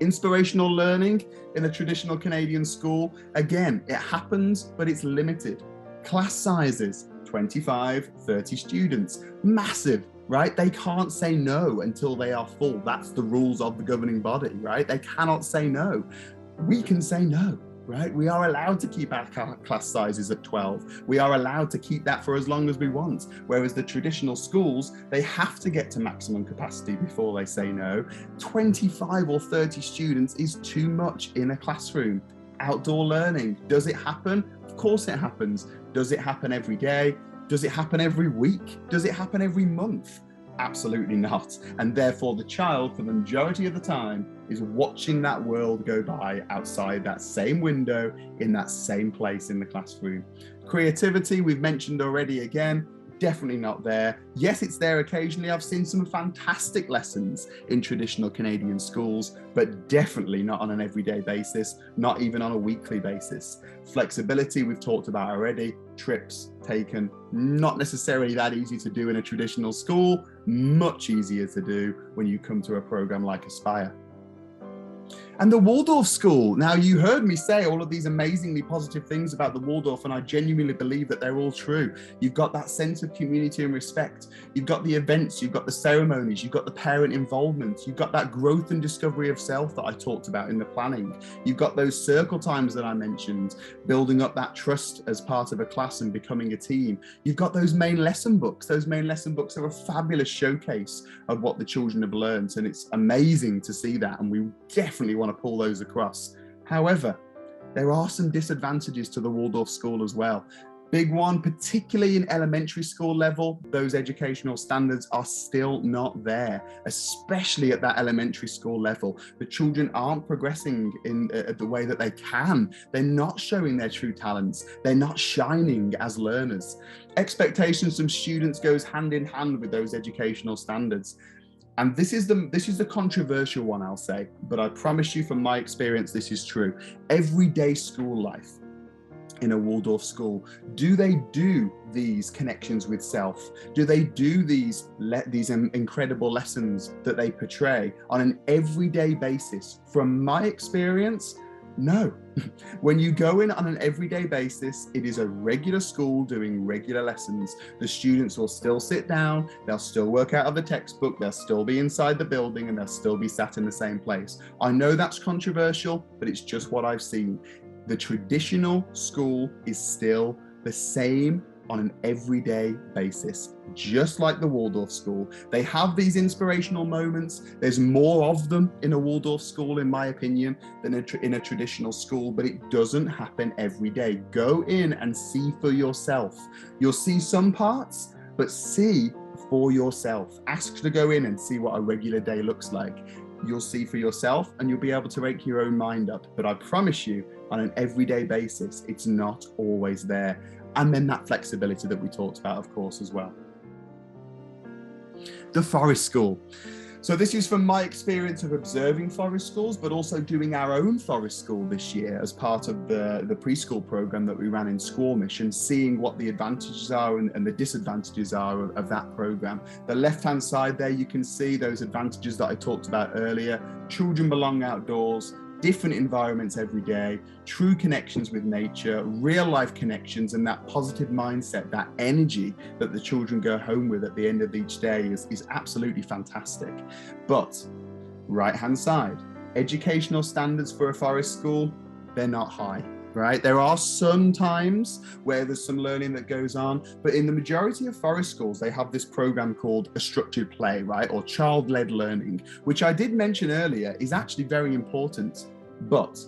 Inspirational learning in a traditional Canadian school, again, it happens, but it's limited. Class sizes, 25, 30 students, massive. Right? They can't say no until they are full. That's the rules of the governing body, right? They cannot say no. We can say no, right? We are allowed to keep our class sizes at 12. We are allowed to keep that for as long as we want. Whereas the traditional schools, they have to get to maximum capacity before they say no. 25 or 30 students is too much in a classroom. Outdoor learning, does it happen? Of course it happens. Does it happen every day? Does it happen every week? Does it happen every month? Absolutely not. And therefore the child, for the majority of the time, is watching that world go by outside that same window in that same place in the classroom. Creativity, we've mentioned already again, definitely not there. Yes, it's there occasionally. I've seen some fantastic lessons in traditional Canadian schools, but definitely not on an everyday basis, not even on a weekly basis. Flexibility, we've talked about already. Trips taken, not necessarily that easy to do in a traditional school, much easier to do when you come to a program like Espire. And the Waldorf School. Now, you heard me say all of these amazingly positive things about the Waldorf, and I genuinely believe that they're all true. You've got that sense of community and respect. You've got the events, you've got the ceremonies, you've got the parent involvement, you've got that growth and discovery of self that I talked about in the planning. You've got those circle times that I mentioned, building up that trust as part of a class and becoming a team. You've got those main lesson books. Those main lesson books are a fabulous showcase of what the children have learned, and it's amazing to see that, and we definitely want to pull those across. However, there are some disadvantages to the Waldorf school as well. Big one, particularly in elementary school level, those educational standards are still not there, especially at that elementary school level. The children aren't progressing in the way that they can. They're not showing their true talents. They're not shining as learners. Expectations from students goes hand in hand with those educational standards. And this is the controversial one, I'll say, but I promise you from my experience, this is true. Everyday school life in a Waldorf school, do they do these connections with self? Do they do these incredible lessons that they portray on an everyday basis? From my experience, no. When you go in on an everyday basis, it is a regular school doing regular lessons. The students will still sit down, they'll still work out of the textbook, they'll still be inside the building, and they'll still be sat in the same place. I know that's controversial, but it's just what I've seen. The traditional school is still the same on an everyday basis, just like the Waldorf school. They have these inspirational moments. There's more of them in a Waldorf school, in my opinion, than in a traditional school, but it doesn't happen every day. Go in and see for yourself. You'll see some parts, but see for yourself. Ask to go in and see what a regular day looks like. you'll see for yourself and you'll be able to make your own mind up. But I promise you, on an everyday basis, it's not always there. And then that flexibility that we talked about, of course, as well. The forest school. So this is from my experience of observing forest schools, but also doing our own forest school this year as part of the preschool program that we ran in Squamish, and seeing what the advantages are and the disadvantages are of that program. The left-hand side there, you can see those advantages that I talked about earlier. Children belong outdoors, different environments every day, true connections with nature, real life connections, and that positive mindset, that energy that the children go home with at the end of each day is absolutely fantastic. But right hand side, educational standards for a forest school, they're not high. Right? There are some times where there's some learning that goes on, but in the majority of forest schools, they have this program called a structured play, right? Or child-led learning, which I did mention earlier is actually very important, but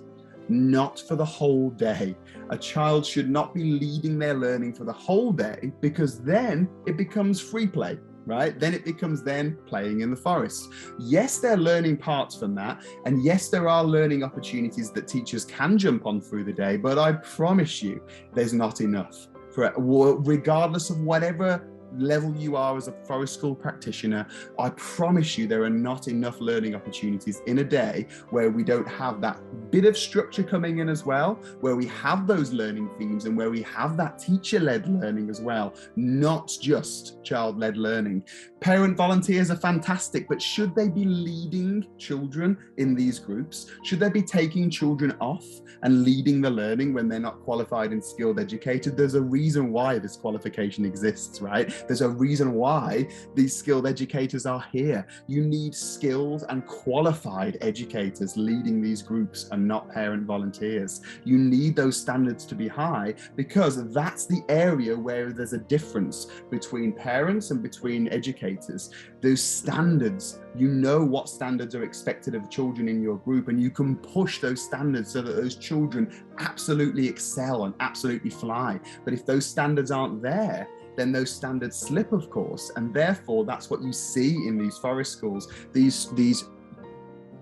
not for the whole day. A child should not be leading their learning for the whole day, because then it becomes free play. Right? Then it becomes playing in the forest. Yes, they're learning parts from that. And yes, there are learning opportunities that teachers can jump on through the day, but I promise you, there's not enough for, regardless of whatever level you are as a forest school practitioner, I promise you there are not enough learning opportunities in a day where we don't have that bit of structure coming in as well, where we have those learning themes and where we have that teacher-led learning as well, not just child-led learning. Parent volunteers are fantastic, but should they be leading children in these groups? Should they be taking children off and leading the learning when they're not qualified and skilled educated? There's a reason why this qualification exists, right? There's a reason why these skilled educators are here. You need skilled and qualified educators leading these groups and not parent volunteers. You need those standards to be high, because that's the area where there's a difference between parents and between educators. Those standards, you know what standards are expected of children in your group, and you can push those standards so that those children absolutely excel and absolutely fly. But if those standards aren't there, then those standards slip, of course. And therefore, that's what you see in these forest schools. These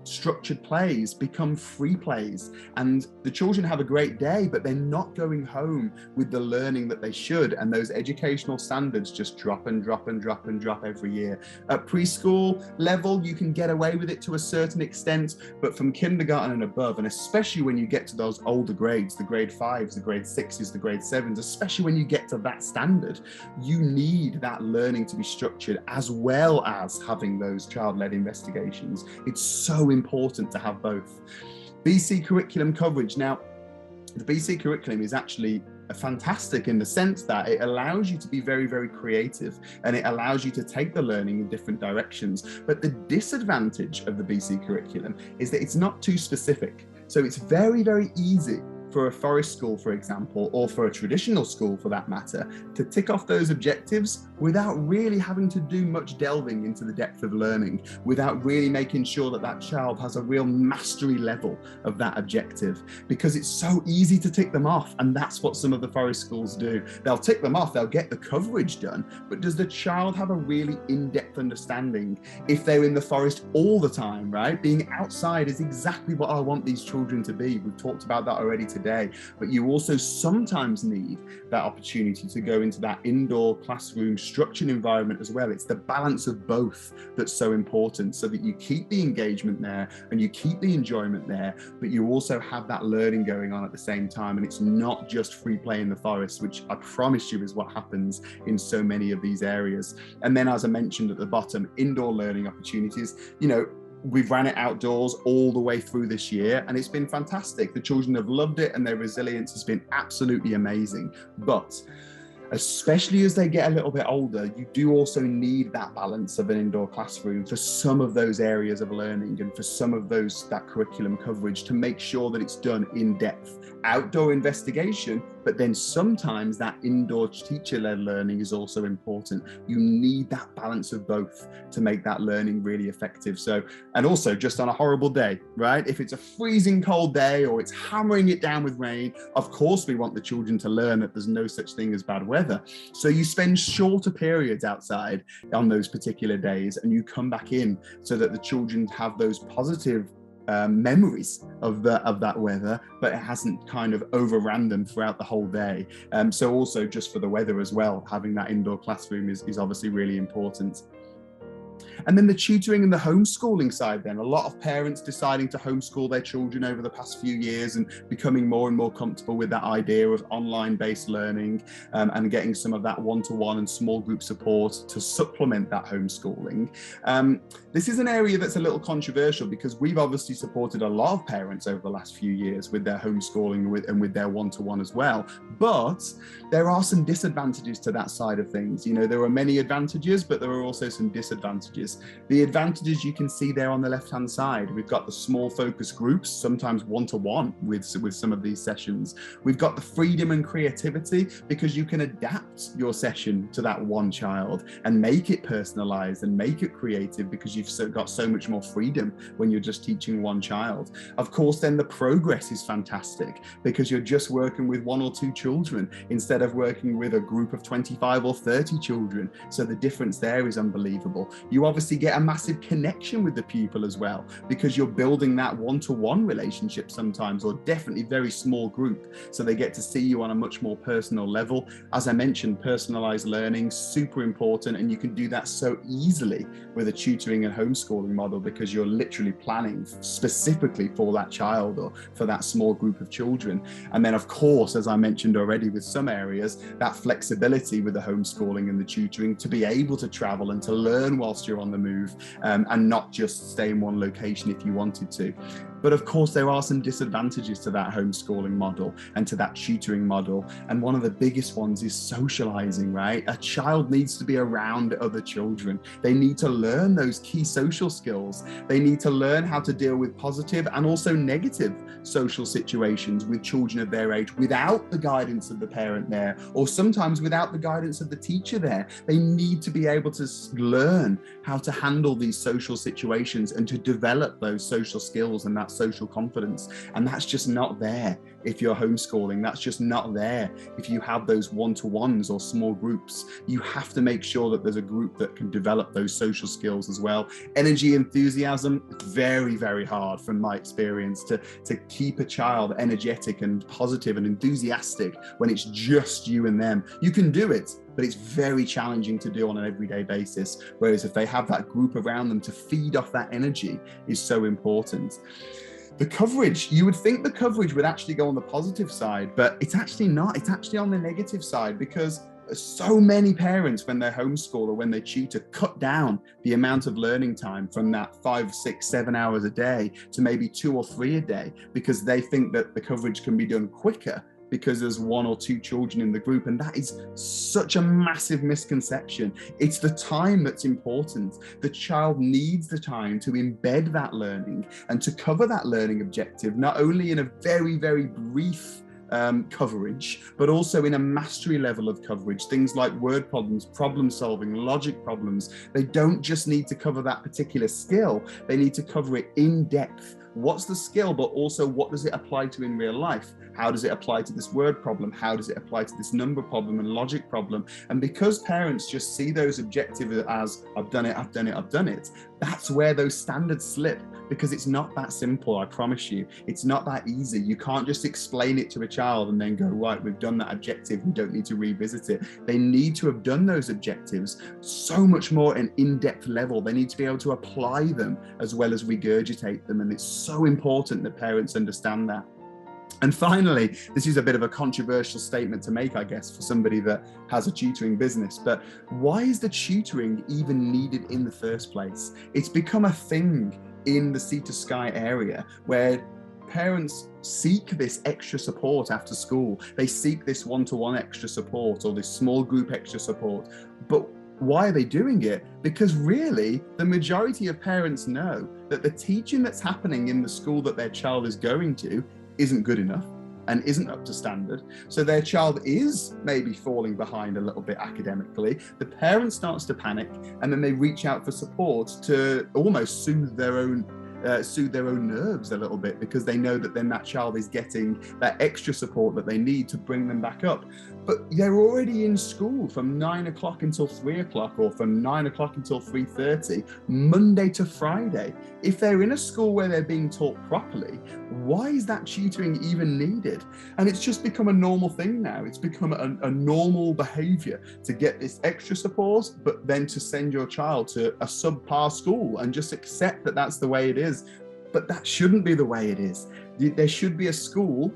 structured plays become free plays, and the children have a great day, but they're not going home with the learning that they should, and those educational standards just drop and drop and drop and drop every year. At preschool level, you can get away with it to a certain extent, but from kindergarten and above, and especially when you get to those older grades, the grade 5s, the grade 6s, the grade 7s, especially when you get to that standard, you need that learning to be structured, as well as having those child-led investigations. It's so important to have both. BC curriculum coverage. Now, the BC curriculum is actually fantastic in the sense that it allows you to be very, very creative, and it allows you to take the learning in different directions. But the disadvantage of the BC curriculum is that it's not too specific. So it's very, very easy for a forest school, for example, or for a traditional school for that matter, to tick off those objectives without really having to do much delving into the depth of learning, without really making sure that that child has a real mastery level of that objective, because it's so easy to tick them off. And that's what some of the forest schools do. They'll tick them off, they'll get the coverage done, but does the child have a really in-depth understanding? If they're in the forest all the time, right? Being outside is exactly what I want these children to be. We've talked about that already today, but you also sometimes need that opportunity to go into that indoor classroom structured environment as well. It's the balance of both that's so important, so that you keep the engagement there and you keep the enjoyment there, but you also have that learning going on at the same time. And it's not just free play in the forest, which I promise you is what happens in so many of these areas. And then, as I mentioned at the bottom, indoor learning opportunities. You know, we've ran it outdoors all the way through this year, and it's been fantastic. The children have loved it, and their resilience has been absolutely amazing. But especially as they get a little bit older, you do also need that balance of an indoor classroom for some of those areas of learning, and for some of that curriculum coverage, to make sure that it's done in depth. Outdoor investigation, but then sometimes that indoor teacher-led learning is also important. You need that balance of both to make that learning really effective. So, and also just on a horrible day, right? If it's a freezing cold day or it's hammering it down with rain, of course we want the children to learn that there's no such thing as bad weather. So you spend shorter periods outside on those particular days, and you come back in so that the children have those positive memories of that weather, but it hasn't kind of overran them throughout the whole day. So also just for the weather as well, having that indoor classroom is obviously really important. And then the tutoring and the homeschooling side then, a lot of parents deciding to homeschool their children over the past few years and becoming more and more comfortable with that idea of online-based learning, and getting some of that one-to-one and small group support to supplement that homeschooling. This is an area that's a little controversial because we've obviously supported a lot of parents over the last few years with their homeschooling and with their one-to-one as well. But there are some disadvantages to that side of things. You know, there are many advantages, but there are also some disadvantages. The advantages you can see there on the left-hand side. We've got the small focus groups, sometimes one-to-one with some of these sessions. We've got the freedom and creativity because you can adapt your session to that one child and make it personalized and make it creative because you've got so much more freedom when you're just teaching one child. Of course, then the progress is fantastic because you're just working with 1 or 2 children instead of working with a group of 25 or 30 children. So the difference there is unbelievable. You obviously get a massive connection with the pupil as well because you're building that one-to-one relationship sometimes, or definitely very small group, so they get to see you on a much more personal level. As I mentioned, personalized learning, super important, and you can do that so easily with a tutoring and homeschooling model because you're literally planning specifically for that child or for that small group of children. And then of course, as I mentioned already with some areas, that flexibility with the homeschooling and the tutoring to be able to travel and to learn whilst you're on the move, and not just stay in one location if you wanted to. But of course, there are some disadvantages to that homeschooling model and to that tutoring model. And one of the biggest ones is socializing, right? A child needs to be around other children. They need to learn those key social skills. They need to learn how to deal with positive and also negative social situations with children of their age without the guidance of the parent there, or sometimes without the guidance of the teacher there. They need to be able to learn how to handle these social situations and to develop those social skills and that social confidence. And that's just not there if you're homeschooling. That's just not there if you have those one-to-ones or small groups. You have to make sure that there's a group that can develop those social skills as well. Energy, enthusiasm, very, very hard from my experience to keep a child energetic and positive and enthusiastic when it's just you and them. You can do it, but it's very challenging to do on an everyday basis. Whereas if they have that group around them to feed off that energy is so important. The coverage, you would think the coverage would actually go on the positive side, but it's actually not. It's actually on the negative side because so many parents, when they homeschool or when they tutor, cut down the amount of learning time from that 5, 6, 7 hours a day to maybe 2 or 3 a day because they think that the coverage can be done quicker because there's 1 or 2 children in the group. And that is such a massive misconception. It's the time that's important. The child needs the time to embed that learning and to cover that learning objective, not only in a very, very brief coverage, but also in a mastery level of coverage. Things like word problems, problem solving, logic problems. They don't just need to cover that particular skill. They need to cover it in depth. What's the skill, but also what does it apply to in real life? How does it apply to this word problem? How does it apply to this number problem and logic problem? And because parents just see those objectives as I've done it, I've done it, I've done it, that's where those standards slip, because it's not that simple, I promise you. It's not that easy. You can't just explain it to a child and then go, right, we've done that objective, we don't need to revisit it. They need to have done those objectives so much more at an in-depth level. They need to be able to apply them as well as regurgitate them. And it's so important that parents understand that. And finally, this is a bit of a controversial statement to make, I guess, for somebody that has a tutoring business, but why is the tutoring even needed in the first place? It's become a thing in the Sea to Sky area where parents seek this extra support after school. They seek this one-to-one extra support or this small group extra support. But why are they doing it? Because really, the majority of parents know that the teaching that's happening in the school that their child is going to isn't good enough. and isn't up to standard, so their child is maybe falling behind a little bit academically, the parent starts to panic, and then they reach out for support to almost soothe their own nerves a little bit, because they know that then that child is getting that extra support that they need to bring them back up. But they're already in school from 9 o'clock until 3 o'clock, or from 9 o'clock until 3:30, Monday to Friday. If they're in a school where they're being taught properly, why is that tutoring even needed? And it's just become a normal thing now. It's become a normal behavior to get this extra support, but then to send your child to a subpar school and just accept that that's the way it is. But that shouldn't be the way it is. There should be a school,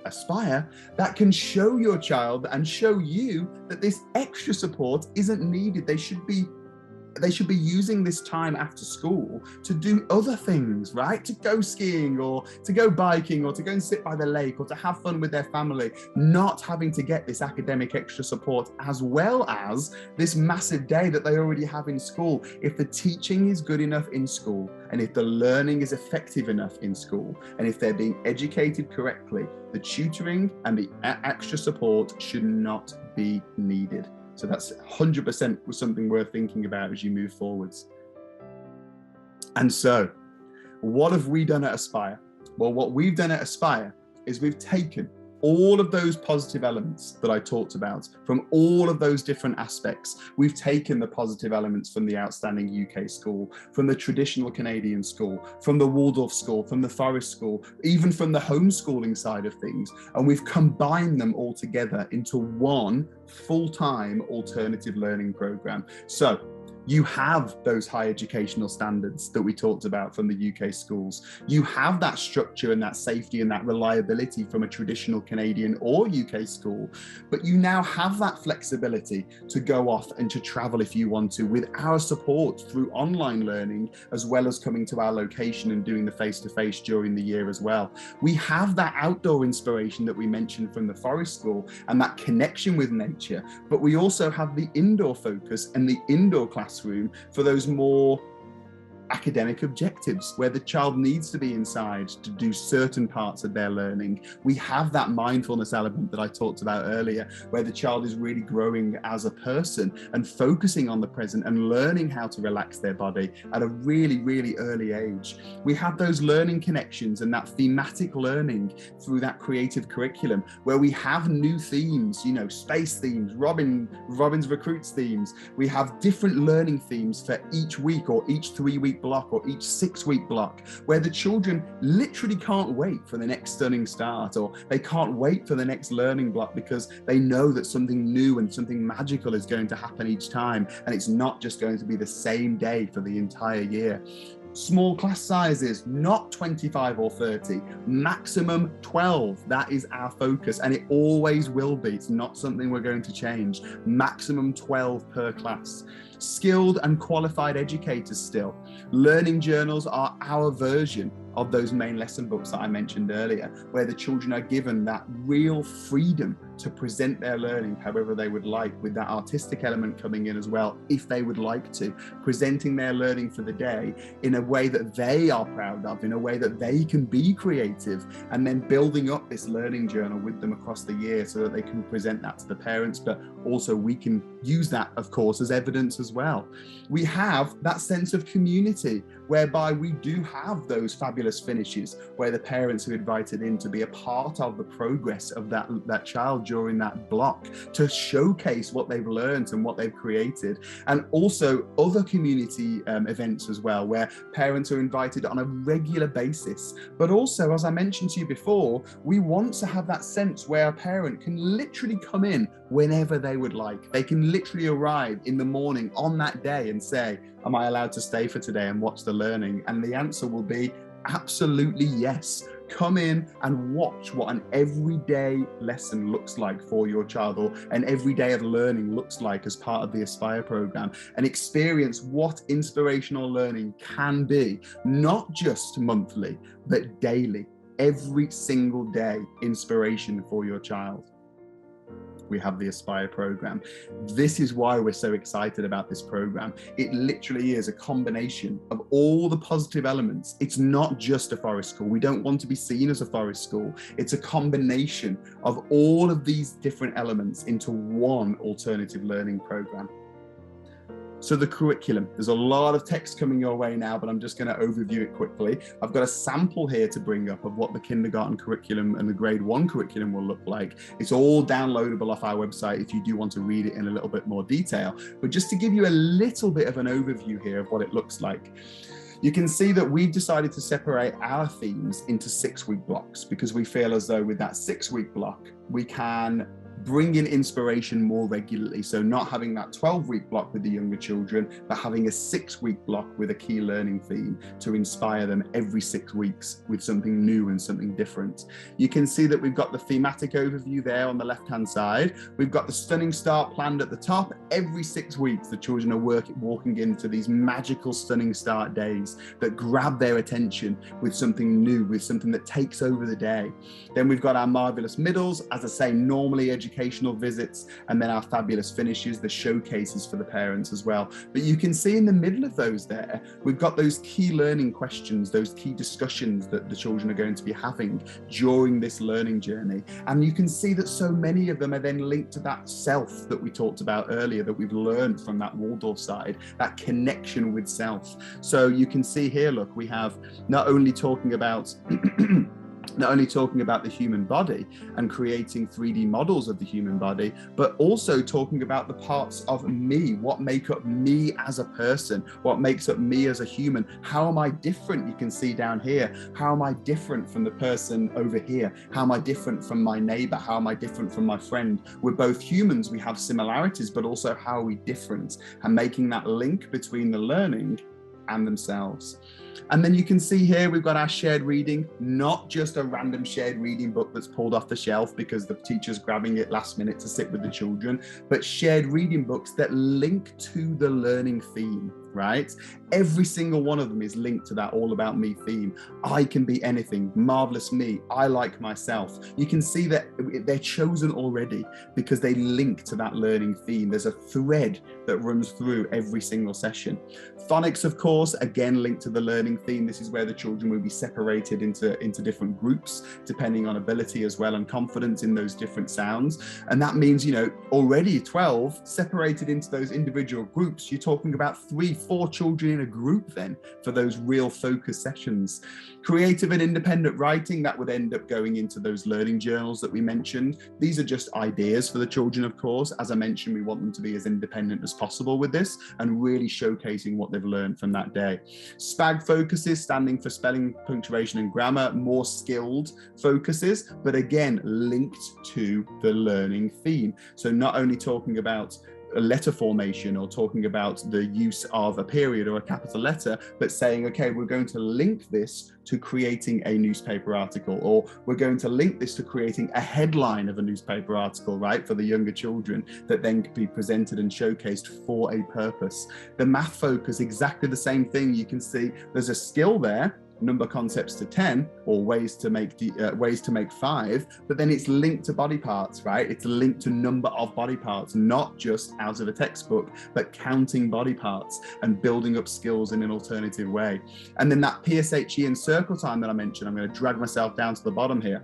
Espire, that can show your child and show you that this extra support isn't needed. They should be using this time after school to do other things, right? To go skiing, or to go biking, or to go and sit by the lake, or to have fun with their family, not having to get this academic extra support, as well as this massive day that they already have in school. If the teaching is good enough in school, and if the learning is effective enough in school, and if they're being educated correctly, the tutoring and the extra support should not be needed. So that's 100% something worth thinking about as you move forwards. And so, what have we done at Espire? Well, what we've done at Espire is we've taken all of those positive elements that I talked about from all of those different aspects. We've taken the positive elements from the outstanding UK school, from the traditional Canadian school, from the Waldorf school, from the Forest school, even from the homeschooling side of things, and we've combined them all together into one full-time alternative learning program. So you have those high educational standards that we talked about from the UK schools. You have that structure and that safety and that reliability from a traditional Canadian or UK school, but you now have that flexibility to go off and to travel if you want to, with our support through online learning, as well as coming to our location and doing the face-to-face during the year as well. We have that outdoor inspiration that we mentioned from the Forest School and that connection with nature, but we also have the indoor focus and the indoor classroom for those more academic objectives, where the child needs to be inside to do certain parts of their learning. We have that mindfulness element that I talked about earlier, where the child is really growing as a person and focusing on the present and learning how to relax their body at a really, really early age. We have those learning connections and that thematic learning through that creative curriculum, where we have new themes, you know, space themes, Robin's Recruits themes. We have different learning themes for each week, or each 3-week block, or each 6-week block, where the children literally can't wait for the next stunning start, or they can't wait for the next learning block, because they know that something new and something magical is going to happen each time, and it's not just going to be the same day for the entire year. Small class sizes, not 25 or 30, maximum 12. That is our focus, and it always will be. It's not something we're going to change. Maximum 12 per class. Skilled and qualified educators still. Learning journals are our version of those main lesson books that I mentioned earlier, where the children are given that real freedom to present their learning however they would like, with that artistic element coming in as well, if they would like to, presenting their learning for the day in a way that they are proud of, in a way that they can be creative, and then building up this learning journal with them across the year so that they can present that to the parents, but also we can use that, of course, as evidence as well. We have that sense of community, whereby we do have those fabulous finishes where the parents are invited in to be a part of the progress of that child during that block, to showcase what they've learned and what they've created. And also other community events as well, where parents are invited on a regular basis. But also, as I mentioned to you before, we want to have that sense where a parent can literally come in whenever they would like. They can literally arrive in the morning on that day and say, am I allowed to stay for today and watch the learning? And the answer will be absolutely yes. Come in and watch what an everyday lesson looks like for your child, or an everyday of learning looks like as part of the Espire program, and experience what inspirational learning can be, not just monthly, but daily, every single day, inspiration for your child. we have the Espire program. This is why we're so excited about this program. It literally is a combination of all the positive elements. It's not just a forest school. We don't want to be seen as a forest school. It's a combination of all of these different elements into one alternative learning program. So the curriculum, there's a lot of text coming your way now, but I'm just going to overview it quickly. I've got a sample here to bring up of what the kindergarten curriculum and the grade 1 curriculum will look like. It's all downloadable off our website if you do want to read it in a little bit more detail. But just to give you a little bit of an overview here of what it looks like. You can see that we've decided to separate our themes into 6-week blocks because we feel as though with that 6-week block, we can bring in inspiration more regularly. So not having that 12-week block with the younger children, but having a 6-week block with a key learning theme to inspire them every 6 weeks with something new and something different. You can see that we've got the thematic overview there on the left-hand side. We've got the stunning start planned at the top. Every 6 weeks, the children are walking into these magical stunning start days that grab their attention with something new, with something that takes over the day. Then we've got our marvelous middles, as I say, normally educational visits, and then our fabulous finishes, the showcases for the parents as well. But you can see in the middle of those there, we've got those key learning questions, those key discussions that the children are going to be having during this learning journey. And you can see that so many of them are then linked to that self that we talked about earlier, that we've learned from that Waldorf side, that connection with self. So you can see here, look, we have not only talking about the human body and creating 3D models of the human body, but also talking about the parts of me, what make up me as a person, what makes up me as a human. How am I different? You can see down here, how am I different from the person over here? How am I different from my neighbor? How am I different from my friend? We're both humans, we have similarities, but also how are we different? And making that link between the learning and themselves. And then you can see here, we've got our shared reading, not just a random shared reading book that's pulled off the shelf because the teacher's grabbing it last minute to sit with the children, but shared reading books that link to the learning theme, right? Every single one of them is linked to that all about me theme. I can be anything, marvelous me, I like myself. You can see that they're chosen already because they link to that learning theme. There's a thread that runs through every single session. Phonics, of course, again linked to the learning theme. This is where the children will be separated into different groups depending on ability as well and confidence in those different sounds. And that means, you know, already 12 separated into those individual groups. You're talking about 3-4 children in a group then for those real focus sessions. Creative and independent writing, that would end up going into those learning journals that we mentioned. These are just ideas for the children, of course. As I mentioned, we want them to be as independent as possible with this and really showcasing what they've learned from that day. SPAG focuses, standing for spelling, punctuation and grammar, more skilled focuses, but again, linked to the learning theme. So not only talking about a letter formation or talking about the use of a period or a capital letter, but saying, okay, we're going to link this to creating a newspaper article, or we're going to link this to creating a headline of a newspaper article, right, for the younger children that then could be presented and showcased for a purpose. The math focus, exactly the same thing. You can see there's a skill there, number concepts to 10, or ways to make 5, but then it's linked to body parts, right? It's linked to number of body parts, not just out of a textbook, but counting body parts and building up skills in an alternative way. And then that PSHE and circle time that I mentioned, I'm going to drag myself down to the bottom here.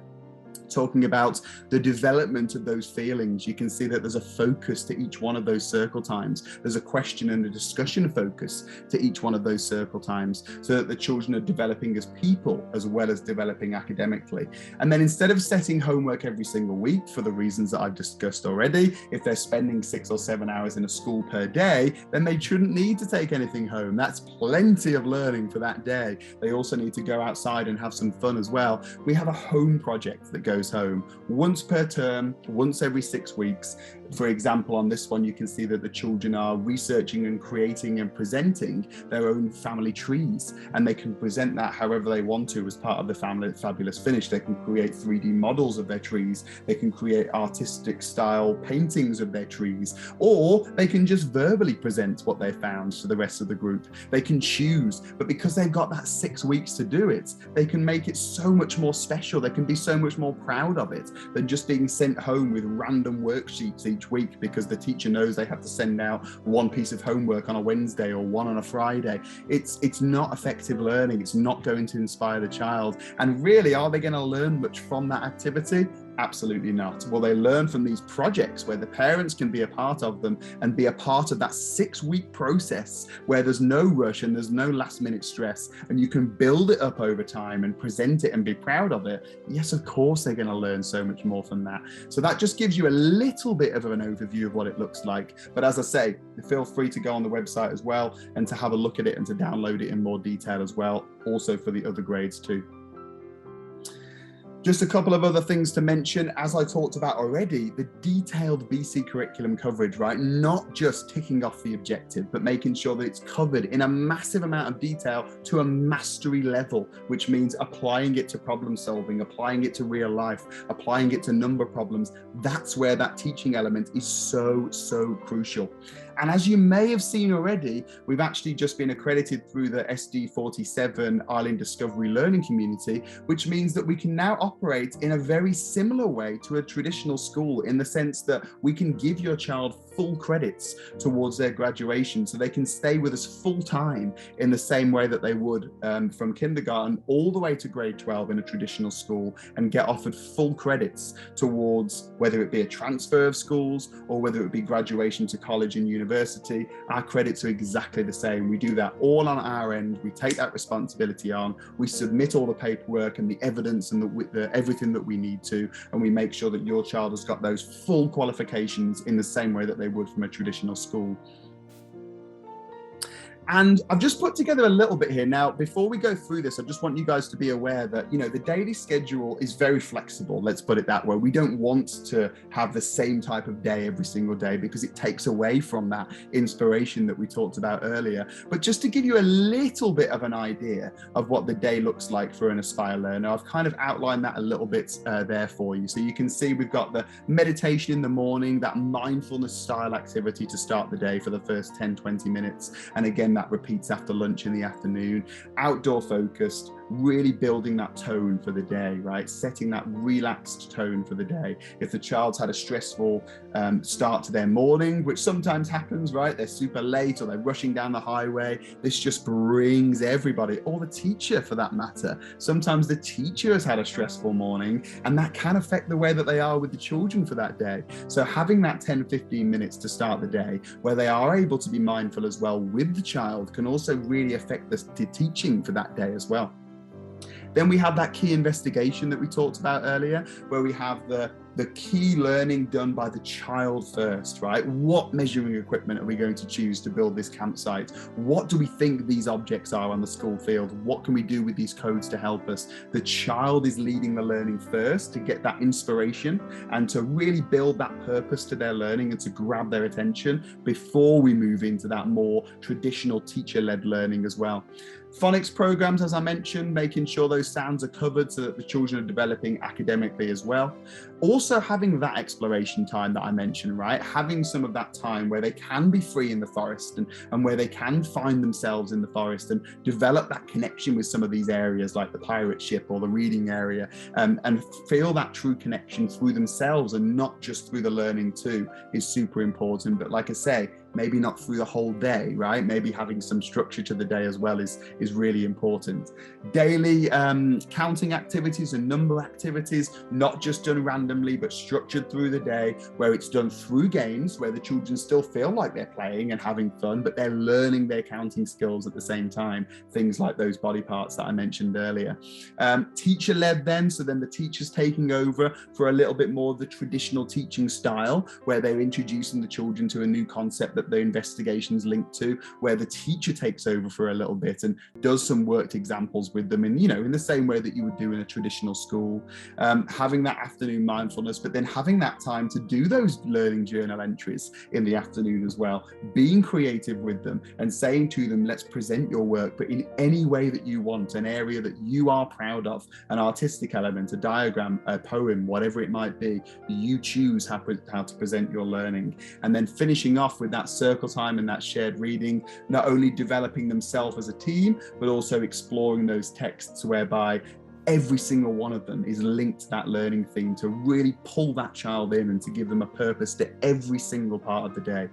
Talking about the development of those feelings, you can see that there's a focus to each one of those circle times. There's a question and a discussion focus to each one of those circle times so that the children are developing as people as well as developing academically. And then instead of setting homework every single week for the reasons that I've discussed already, if they're spending 6 or 7 hours in a school per day, then they shouldn't need to take anything home. That's plenty of learning for that day. They also need to go outside and have some fun as well. We have a home project that goes home once per term, once every 6 weeks. For example, on this one, you can see that the children are researching and creating and presenting their own family trees, and they can present that however they want to as part of the family fabulous finish. They can create 3D models of their trees, they can create artistic style paintings of their trees, or they can just verbally present what they found to the rest of the group. They can choose, but because they've got that 6 weeks to do it, they can make it so much more special. They can be so much more proud of it than just being sent home with random worksheets each week because the teacher knows they have to send out one piece of homework on a Wednesday or one on a Friday. It's not effective learning. It's not going to inspire the child. And really, are they going to learn much from that activity? Absolutely not. Will they learn from these projects where the parents can be a part of them and be a part of that 6-week process where there's no rush and there's no last minute stress and you can build it up over time and present it and be proud of it? Yes, of course, they're going to learn so much more from that. So that just gives you a little bit of an overview of what it looks like. But as I say, feel free to go on the website as well and to have a look at it and to download it in more detail as well, also for the other grades too. Just a couple of other things to mention, as I talked about already, the detailed BC curriculum coverage, right? Not just ticking off the objective, but making sure that it's covered in a massive amount of detail to a mastery level, which means applying it to problem solving, applying it to real life, applying it to number problems. That's where that teaching element is so, so crucial. And as you may have seen already, we've actually just been accredited through the SD47 Island Discovery Learning Community, which means that we can now operate in a very similar way to a traditional school, in the sense that we can give your child full credits towards their graduation, so they can stay with us full time in the same way that they would from kindergarten all the way to grade 12 in a traditional school, and get offered full credits towards whether it be a transfer of schools or whether it be graduation to college and university. Our credits are exactly the same. We do that all on our end. We take that responsibility on. We submit all the paperwork and the evidence and the everything that we need to, and we make sure that your child has got those full qualifications in the same way that they would from a traditional school. And I've just put together a little bit here. Now, before we go through this, I just want you guys to be aware that, you know, the daily schedule is very flexible. Let's put it that way. We don't want to have the same type of day every single day because it takes away from that inspiration that we talked about earlier. But just to give you a little bit of an idea of what the day looks like for an Espire learner, I've kind of outlined that a little bit there for you. So you can see we've got the meditation in the morning, that mindfulness style activity to start the day for the first 10-20 minutes. And again, that repeats after lunch in the afternoon. Outdoor focused, really building that tone for the day, right? Setting that relaxed tone for the day. If the child's had a stressful start to their morning, which sometimes happens, right? They're super late or they're rushing down the highway. This just brings everybody, or the teacher for that matter. Sometimes the teacher has had a stressful morning, and that can affect the way that they are with the children for that day. So having that 10-15 minutes to start the day where they are able to be mindful as well with the child can also really affect the teaching for that day as well. Then we have that key investigation that we talked about earlier, where we have the key learning done by the child first, right? What measuring equipment are we going to choose to build this campsite? What do we think these objects are on the school field? What can we do with these codes to help us? The child is leading the learning first to get that inspiration and to really build that purpose to their learning and to grab their attention before we move into that more traditional teacher-led learning as well. Phonics programs, as I mentioned, making sure those sounds are covered so that the children are developing academically as well. Also having that exploration time that I mentioned, right? Having some of that time where they can be free in the forest and where they can find themselves in the forest and develop that connection with some of these areas like the pirate ship or the reading area, and feel that true connection through themselves and not just through the learning too is super important. But like I say, maybe not through the whole day, right? Maybe having some structure to the day as well is really important. Daily counting activities and number activities, not just done randomly, but structured through the day, where it's done through games, where the children still feel like they're playing and having fun, but they're learning their counting skills at the same time. Things like those body parts that I mentioned earlier. Teacher-led then, so then the teacher's taking over for a little bit more of the traditional teaching style, where they're introducing the children to a new concept that the investigation's linked to, where the teacher takes over for a little bit and does some worked examples with them in, you know, in the same way that you would do in a traditional school. Having that afternoon mindfulness, but then having that time to do those learning journal entries in the afternoon as well, being creative with them and saying to them, let's present your work, but in any way that you want, an area that you are proud of, an artistic element, a diagram, a poem, whatever it might be, you choose how to present your learning. And then finishing off with that circle time and that shared reading, not only developing themselves as a team, but also exploring those texts whereby every single one of them is linked to that learning theme to really pull that child in and to give them a purpose to every single part of the day.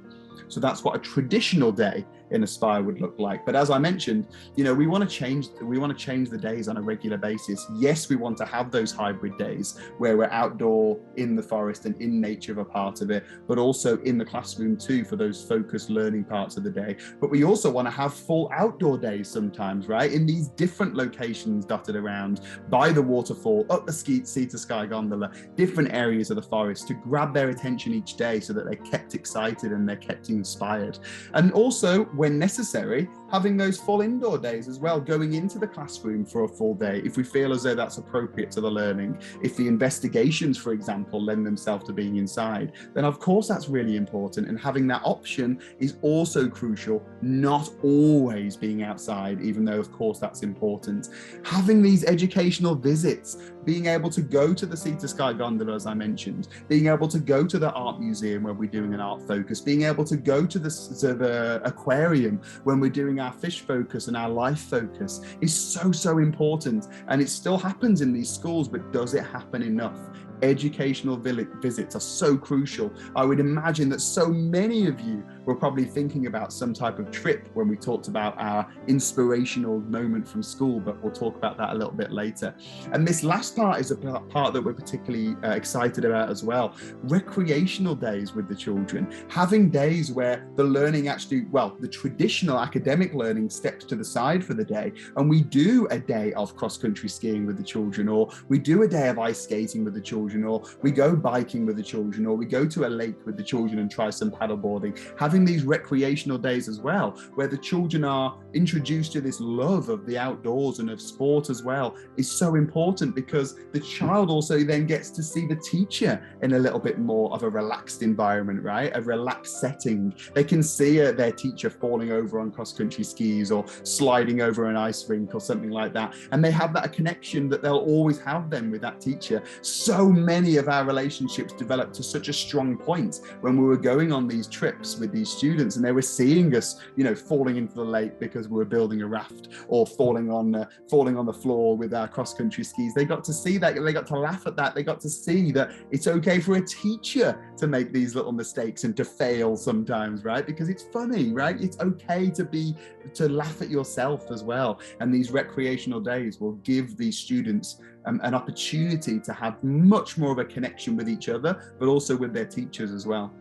So that's what a traditional day in Espire would look like. But as I mentioned, we want to change the days on a regular basis. Yes, we want to have those hybrid days where we're outdoor in the forest and in nature of a part of it, but also in the classroom too for those focused learning parts of the day. But we also want to have full outdoor days sometimes, right? In these different locations dotted around by the waterfall, up the sea to sky gondola, different areas of the forest to grab their attention each day so that they're kept excited and they're kept inspired. And also, when necessary, having those full indoor days as well, going into the classroom for a full day if we feel as though that's appropriate to the learning. If the investigations, for example, lend themselves to being inside, then of course that's really important, and having that option is also crucial, not always being outside, even though of course that's important. Having these educational visits, being able to go to the Sea to Sky gondola, as I mentioned, being able to go to the art museum when we're doing an art focus, being able to go to the aquarium when we're doing our fish focus and our life focus is so important. And it still happens in these schools, but does it happen enough? Educational visits are so crucial. I would imagine that so many of you were probably thinking about some type of trip when we talked about our inspirational moment from school, but we'll talk about that a little bit later. And this last part is a part that we're particularly excited about as well. Recreational days with the children, having days where the learning actually, the traditional academic learning steps to the side for the day, and we do a day of cross-country skiing with the children, or we do a day of ice skating with the children, or we go biking with the children, or we go to a lake with the children and try some paddleboarding. Having these recreational days as well, where the children are introduced to this love of the outdoors and of sport as well, is so important, because the child also then gets to see the teacher in a little bit more of a relaxed environment, right? A relaxed setting. They can see their teacher falling over on cross-country skis or sliding over an ice rink or something like that. And they have that connection that they'll always have then with that teacher. So many of our relationships developed to such a strong point when we were going on these trips with these students, and they were seeing us, falling into the lake because we were building a raft, or falling on the floor with our cross-country skis. They got to see that, they got to laugh at that, they got to see that it's okay for a teacher to make these little mistakes and to fail sometimes, right? Because it's funny, right? It's okay to laugh at yourself as well. And these recreational days will give these students an opportunity to have much more of a connection with each other, but also with their teachers as well.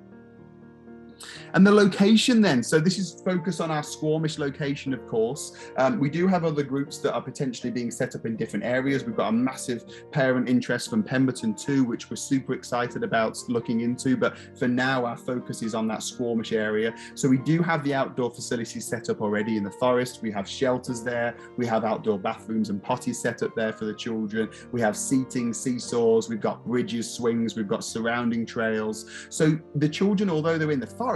And the location then, so this is focused on our Squamish location, of course. We do have other groups that are potentially being set up in different areas. We've got a massive parent interest from Pemberton too, which we're super excited about looking into. But for now, our focus is on that Squamish area. So we do have the outdoor facilities set up already in the forest. We have shelters there. We have outdoor bathrooms and potties set up there for the children. We have seating, seesaws. We've got bridges, swings. We've got surrounding trails. So the children, although they're in the forest,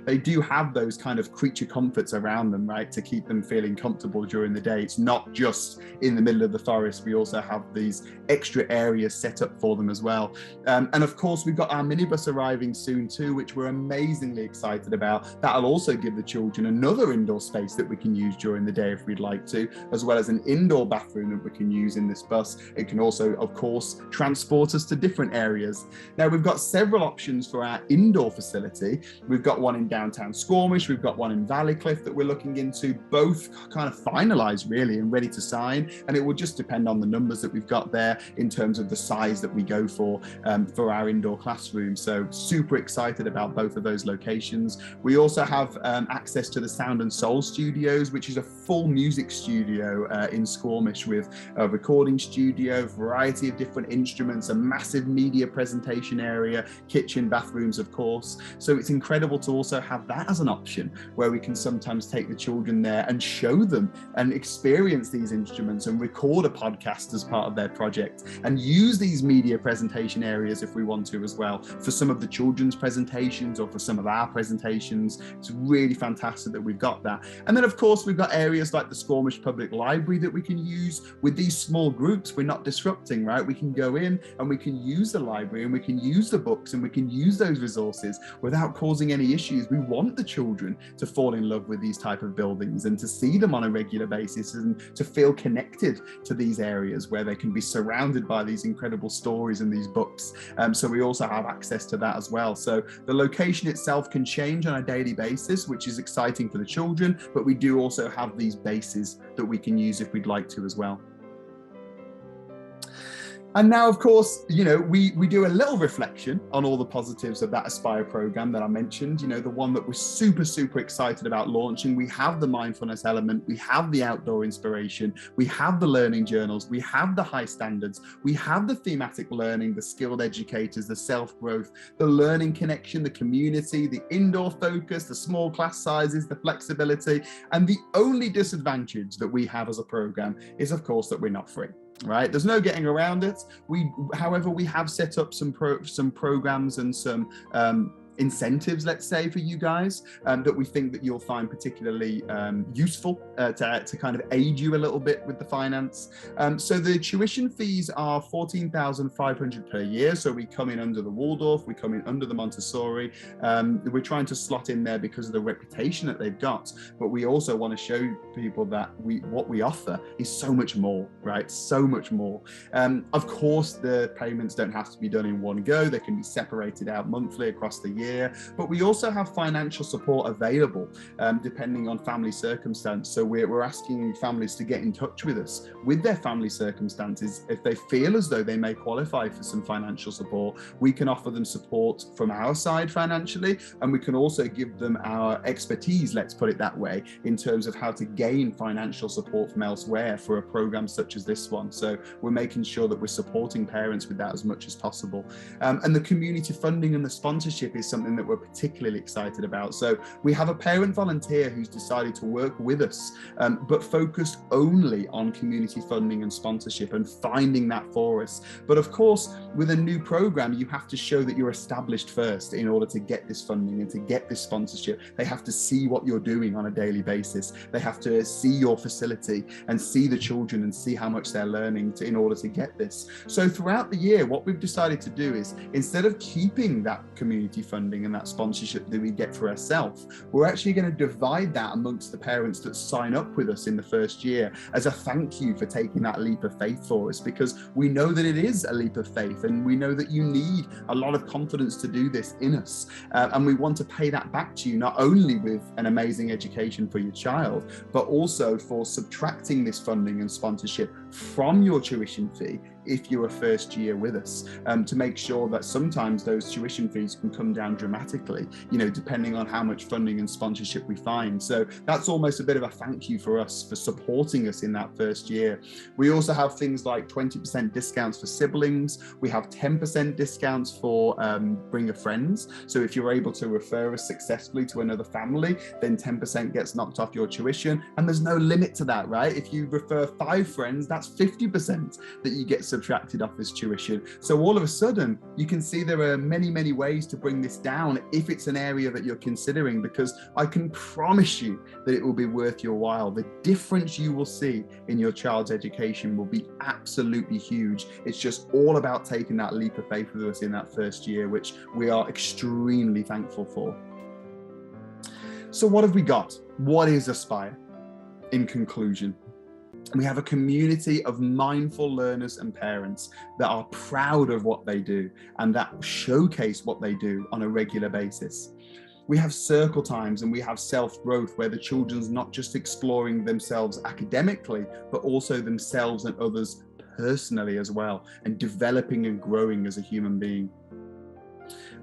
they do have those kind of creature comforts around them, right, to keep them feeling comfortable during the day. It's not just in the middle of the forest. We also have these extra areas set up for them as well. And of course, we've got our minibus arriving soon too, which we're amazingly excited about. That'll also give the children another indoor space that we can use during the day if we'd like to, as well as an indoor bathroom that we can use in this bus. It can also, of course, transport us to different areas. Now, we've got several options for our indoor facility. We've got one in downtown Squamish, we've got one in Valleycliff that we're looking into, both kind of finalized really and ready to sign, and it will just depend on the numbers that we've got there in terms of the size that we go for our indoor classroom. So super excited about both of those locations. We also have access to the Sound and Soul Studios, which is a full music studio in Squamish with a recording studio, variety of different instruments, a massive media presentation area, kitchen, bathrooms, of course. So it's incredible to also have that as an option where we can sometimes take the children there and show them and experience these instruments and record a podcast as part of their project and use these media presentation areas if we want to as well for some of the children's presentations or for some of our presentations. It's really fantastic that we've got that. And then of course we've got areas like the Squamish Public Library that we can use. With these small groups, we're not disrupting, right? We can go in and we can use the library and we can use the books and we can use those resources without causing causing any issues. We want the children to fall in love with these type of buildings and to see them on a regular basis and to feel connected to these areas where they can be surrounded by these incredible stories and these books. So we also have access to that as well. So the location itself can change on a daily basis, which is exciting for the children, but we do also have these bases that we can use if we'd like to as well. And now, of course, you know, we do a little reflection on all the positives of that Espire program that I mentioned, you know, the one that we're super, super excited about launching. We have the mindfulness element, we have the outdoor inspiration, we have the learning journals, we have the high standards, we have the thematic learning, the skilled educators, the self-growth, the learning connection, the community, the indoor focus, the small class sizes, the flexibility. And the only disadvantage that we have as a program is, of course, that we're not free. Right, there's no getting around it. However, we have set up some programs and some incentives, let's say, for you guys that we think that you'll find particularly useful to kind of aid you a little bit with the finance. So the tuition fees are $14,500 per year. So we come in under the Waldorf, we come in under the Montessori. We're trying to slot in there because of the reputation that they've got, but we also want to show people that what we offer is so much more, right? So much more. Of course, the payments don't have to be done in one go. They can be separated out monthly across the year. But we also have financial support available depending on family circumstance. So we're asking families to get in touch with us with their family circumstances. If they feel as though they may qualify for some financial support, we can offer them support from our side financially, and we can also give them our expertise, let's put it that way, in terms of how to gain financial support from elsewhere for a program such as this one. So we're making sure that we're supporting parents with that as much as possible. And the community funding and the sponsorship is something that we're particularly excited about. So we have a parent volunteer who's decided to work with us, but focused only on community funding and sponsorship and finding that for us. But of course, with a new program, you have to show that you're established first in order to get this funding and to get this sponsorship. They have to see what you're doing on a daily basis. They have to see your facility and see the children and see how much they're learning in order to get this. So throughout the year, what we've decided to do is, instead of keeping that community funding and that sponsorship that we get for ourselves, we're actually going to divide that amongst the parents that sign up with us in the first year as a thank you for taking that leap of faith for us, because we know that it is a leap of faith and we know that you need a lot of confidence to do this in us, and we want to pay that back to you, not only with an amazing education for your child, but also for subtracting this funding and sponsorship from your tuition fee if you're a first year with us, to make sure that sometimes those tuition fees can come down dramatically, you know, depending on how much funding and sponsorship we find. So that's almost a bit of a thank you for us for supporting us in that first year. We also have things like 20% discounts for siblings. We have 10% discounts for bring a friends. So if you're able to refer us successfully to another family, then 10% gets knocked off your tuition. And there's no limit to that, right? If you refer 5 friends, that's 50% that you get subtracted off this tuition. So all of a sudden, you can see there are many, many ways to bring this down if it's an area that you're considering, because I can promise you that it will be worth your while. The difference you will see in your child's education will be absolutely huge. It's just all about taking that leap of faith with us in that first year, which we are extremely thankful for. So what have we got? What is Espire? In conclusion, we have a community of mindful learners and parents that are proud of what they do and that showcase what they do on a regular basis. We have circle times and we have self-growth where the children's not just exploring themselves academically, but also themselves and others personally as well, and developing and growing as a human being.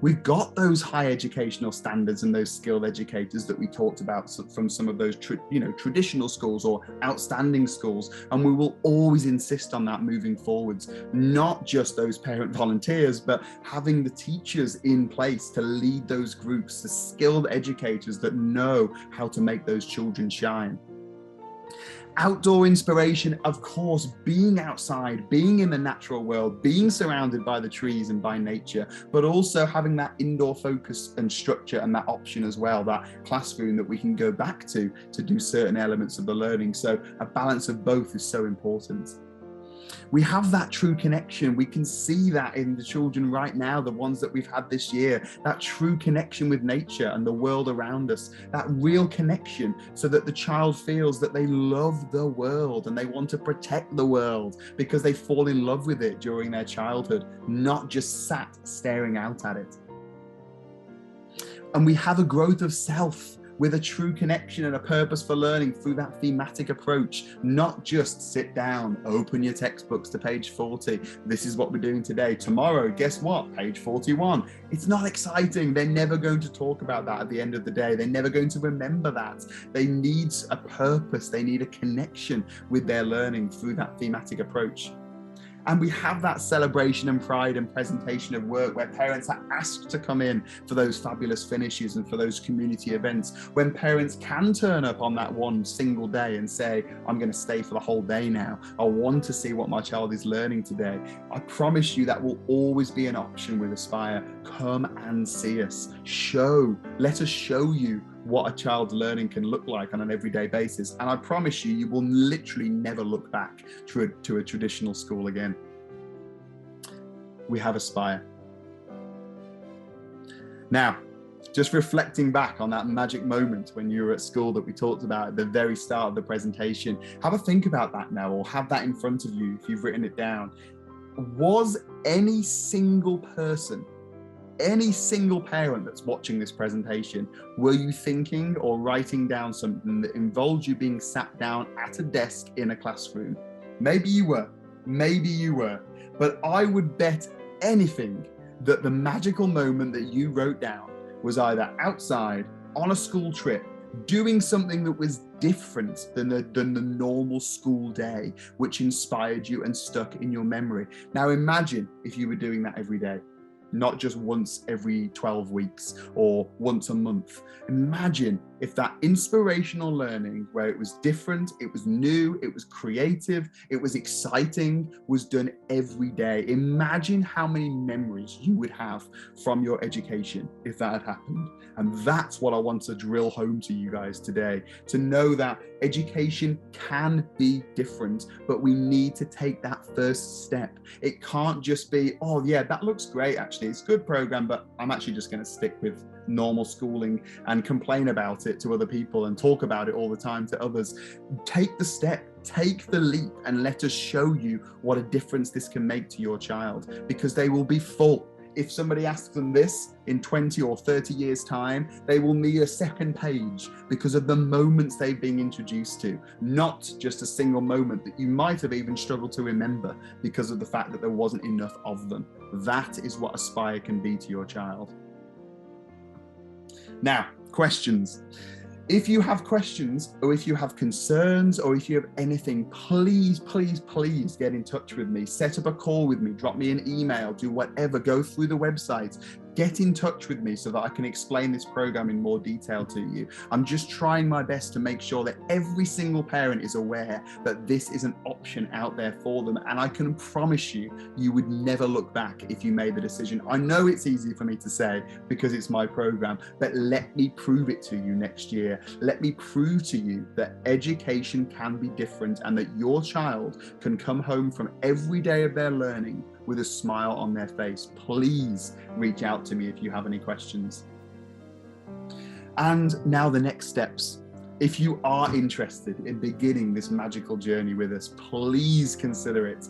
We've got those high educational standards and those skilled educators that we talked about from some of those traditional schools or outstanding schools, and we will always insist on that moving forwards. Not just those parent volunteers, but having the teachers in place to lead those groups, the skilled educators that know how to make those children shine. Outdoor inspiration, of course, being outside, being in the natural world, being surrounded by the trees and by nature, but also having that indoor focus and structure and that option as well, that classroom that we can go back to do certain elements of the learning. So a balance of both is so important. We have that true connection. We can see that in the children right now, the ones that we've had this year, that true connection with nature and the world around us, that real connection, so that the child feels that they love the world and they want to protect the world because they fall in love with it during their childhood, not just sat staring out at it. And we have a growth of self with a true connection and a purpose for learning through that thematic approach, not just sit down, open your textbooks to page 40. This is what we're doing today. Tomorrow, guess what? Page 41. It's not exciting. They're never going to talk about that at the end of the day. They're never going to remember that. They need a purpose. They need a connection with their learning through that thematic approach. And we have that celebration and pride and presentation of work where parents are asked to come in for those fabulous finishes and for those community events, when parents can turn up on that one single day and say, I'm going to stay for the whole day now. I want to see what my child is learning today. I promise you that will always be an option with Espire. Come and see us. Let us show you what a child's learning can look like on an everyday basis. And I promise you, you will literally never look back to a traditional school again. We have Espire. Now, just reflecting back on that magic moment when you were at school that we talked about at the very start of the presentation, have a think about that now, or have that in front of you if you've written it down. Was any single person, any single parent that's watching this presentation, were you thinking or writing down something that involved you being sat down at a desk in a classroom? Maybe you were, but I would bet anything that the magical moment that you wrote down was either outside, on a school trip, doing something that was different than the normal school day, which inspired you and stuck in your memory. Now imagine if you were doing that every day, not just once every 12 weeks or once a month. Imagine if that inspirational learning, where it was different, it was new, it was creative, it was exciting, was done every day. Imagine how many memories you would have from your education if that had happened. And that's what I want to drill home to you guys today, to know that education can be different, but we need to take that first step. It can't just be, oh yeah, that looks great, actually, it's a good program, but I'm actually just going to stick with normal schooling and complain about it to other people and talk about it all the time to others. Take the step, take the leap, and let us show you what a difference this can make to your child, because they will be full. If somebody asks them this in 20 or 30 years' time, they will need a second page because of the moments they've been introduced to, not just a single moment that you might have even struggled to remember because of the fact that there wasn't enough of them. That is what Espire can be to your child. Now, questions. If you have questions, or if you have concerns, or if you have anything, please, please, please get in touch with me. Set up a call with me, drop me an email, do whatever, go through the website. Get in touch with me so that I can explain this program in more detail to you. I'm just trying my best to make sure that every single parent is aware that this is an option out there for them. And I can promise you, you would never look back if you made the decision. I know it's easy for me to say because it's my program, but let me prove it to you next year. Let me prove to you that education can be different and that your child can come home from every day of their learning with a smile on their face. Please reach out to me if you have any questions. And now the next steps. If you are interested in beginning this magical journey with us, please consider it.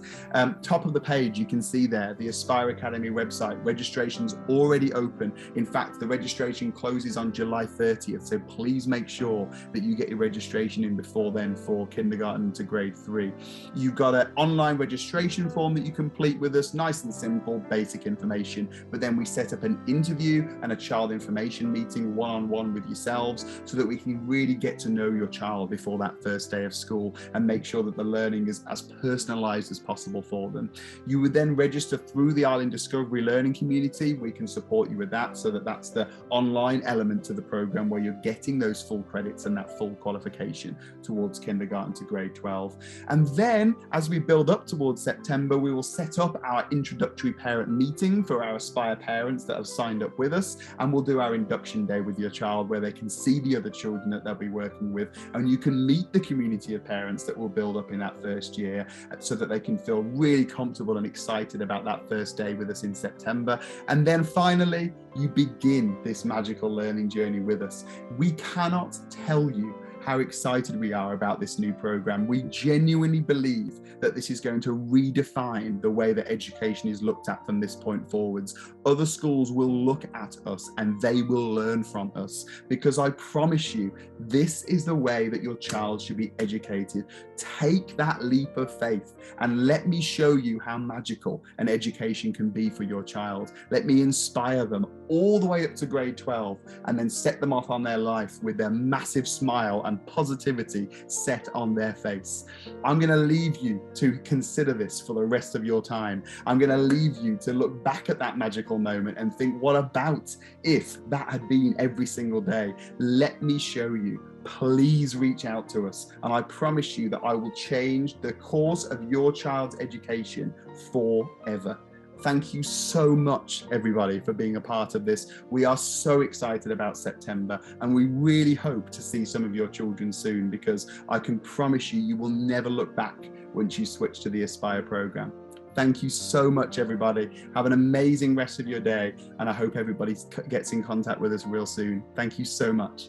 Top of the page, you can see there the Espire Academy website. Registration's already open. In fact, the registration closes on July 30th, so please make sure that you get your registration in before then for kindergarten to grade 3. You've got an online registration form that you complete with us, nice and simple, basic information, but then we set up an interview and a child information meeting one-on-one with yourselves so that we can really get to know your child before that first day of school and make sure that the learning is as personalized as possible for them. You would then register through the Island Discovery Learning Community. We can support you with that, so that that's the online element to the program where you're getting those full credits and that full qualification towards kindergarten to grade 12. And then as we build up towards September, we will set up our introductory parent meeting for our Espire parents that have signed up with us, and we'll do our induction day with your child where they can see the other children that they'll be working working with, and you can meet the community of parents that will build up in that first year so that they can feel really comfortable and excited about that first day with us in September. And then finally, you begin this magical learning journey with us. We cannot tell you how excited we are about this new program. We genuinely believe that this is going to redefine the way that education is looked at from this point forwards. Other schools will look at us and they will learn from us, because I promise you, this is the way that your child should be educated. Take that leap of faith and let me show you how magical an education can be for your child. Let me inspire them all the way up to grade 12 and then set them off on their life with their massive smile and positivity set on their face. I'm going to leave you to consider this for the rest of your time. I'm going to leave you to look back at that magical moment and think, what about if that had been every single day? Let me show you. Please reach out to us, and I promise you that I will change the course of your child's education forever. Thank you so much, everybody, for being a part of this. We are so excited about September, and we really hope to see some of your children soon, because I can promise you, you will never look back once you switch to the Espire program. Thank you so much, everybody. Have an amazing rest of your day, and I hope everybody gets in contact with us real soon. Thank you so much.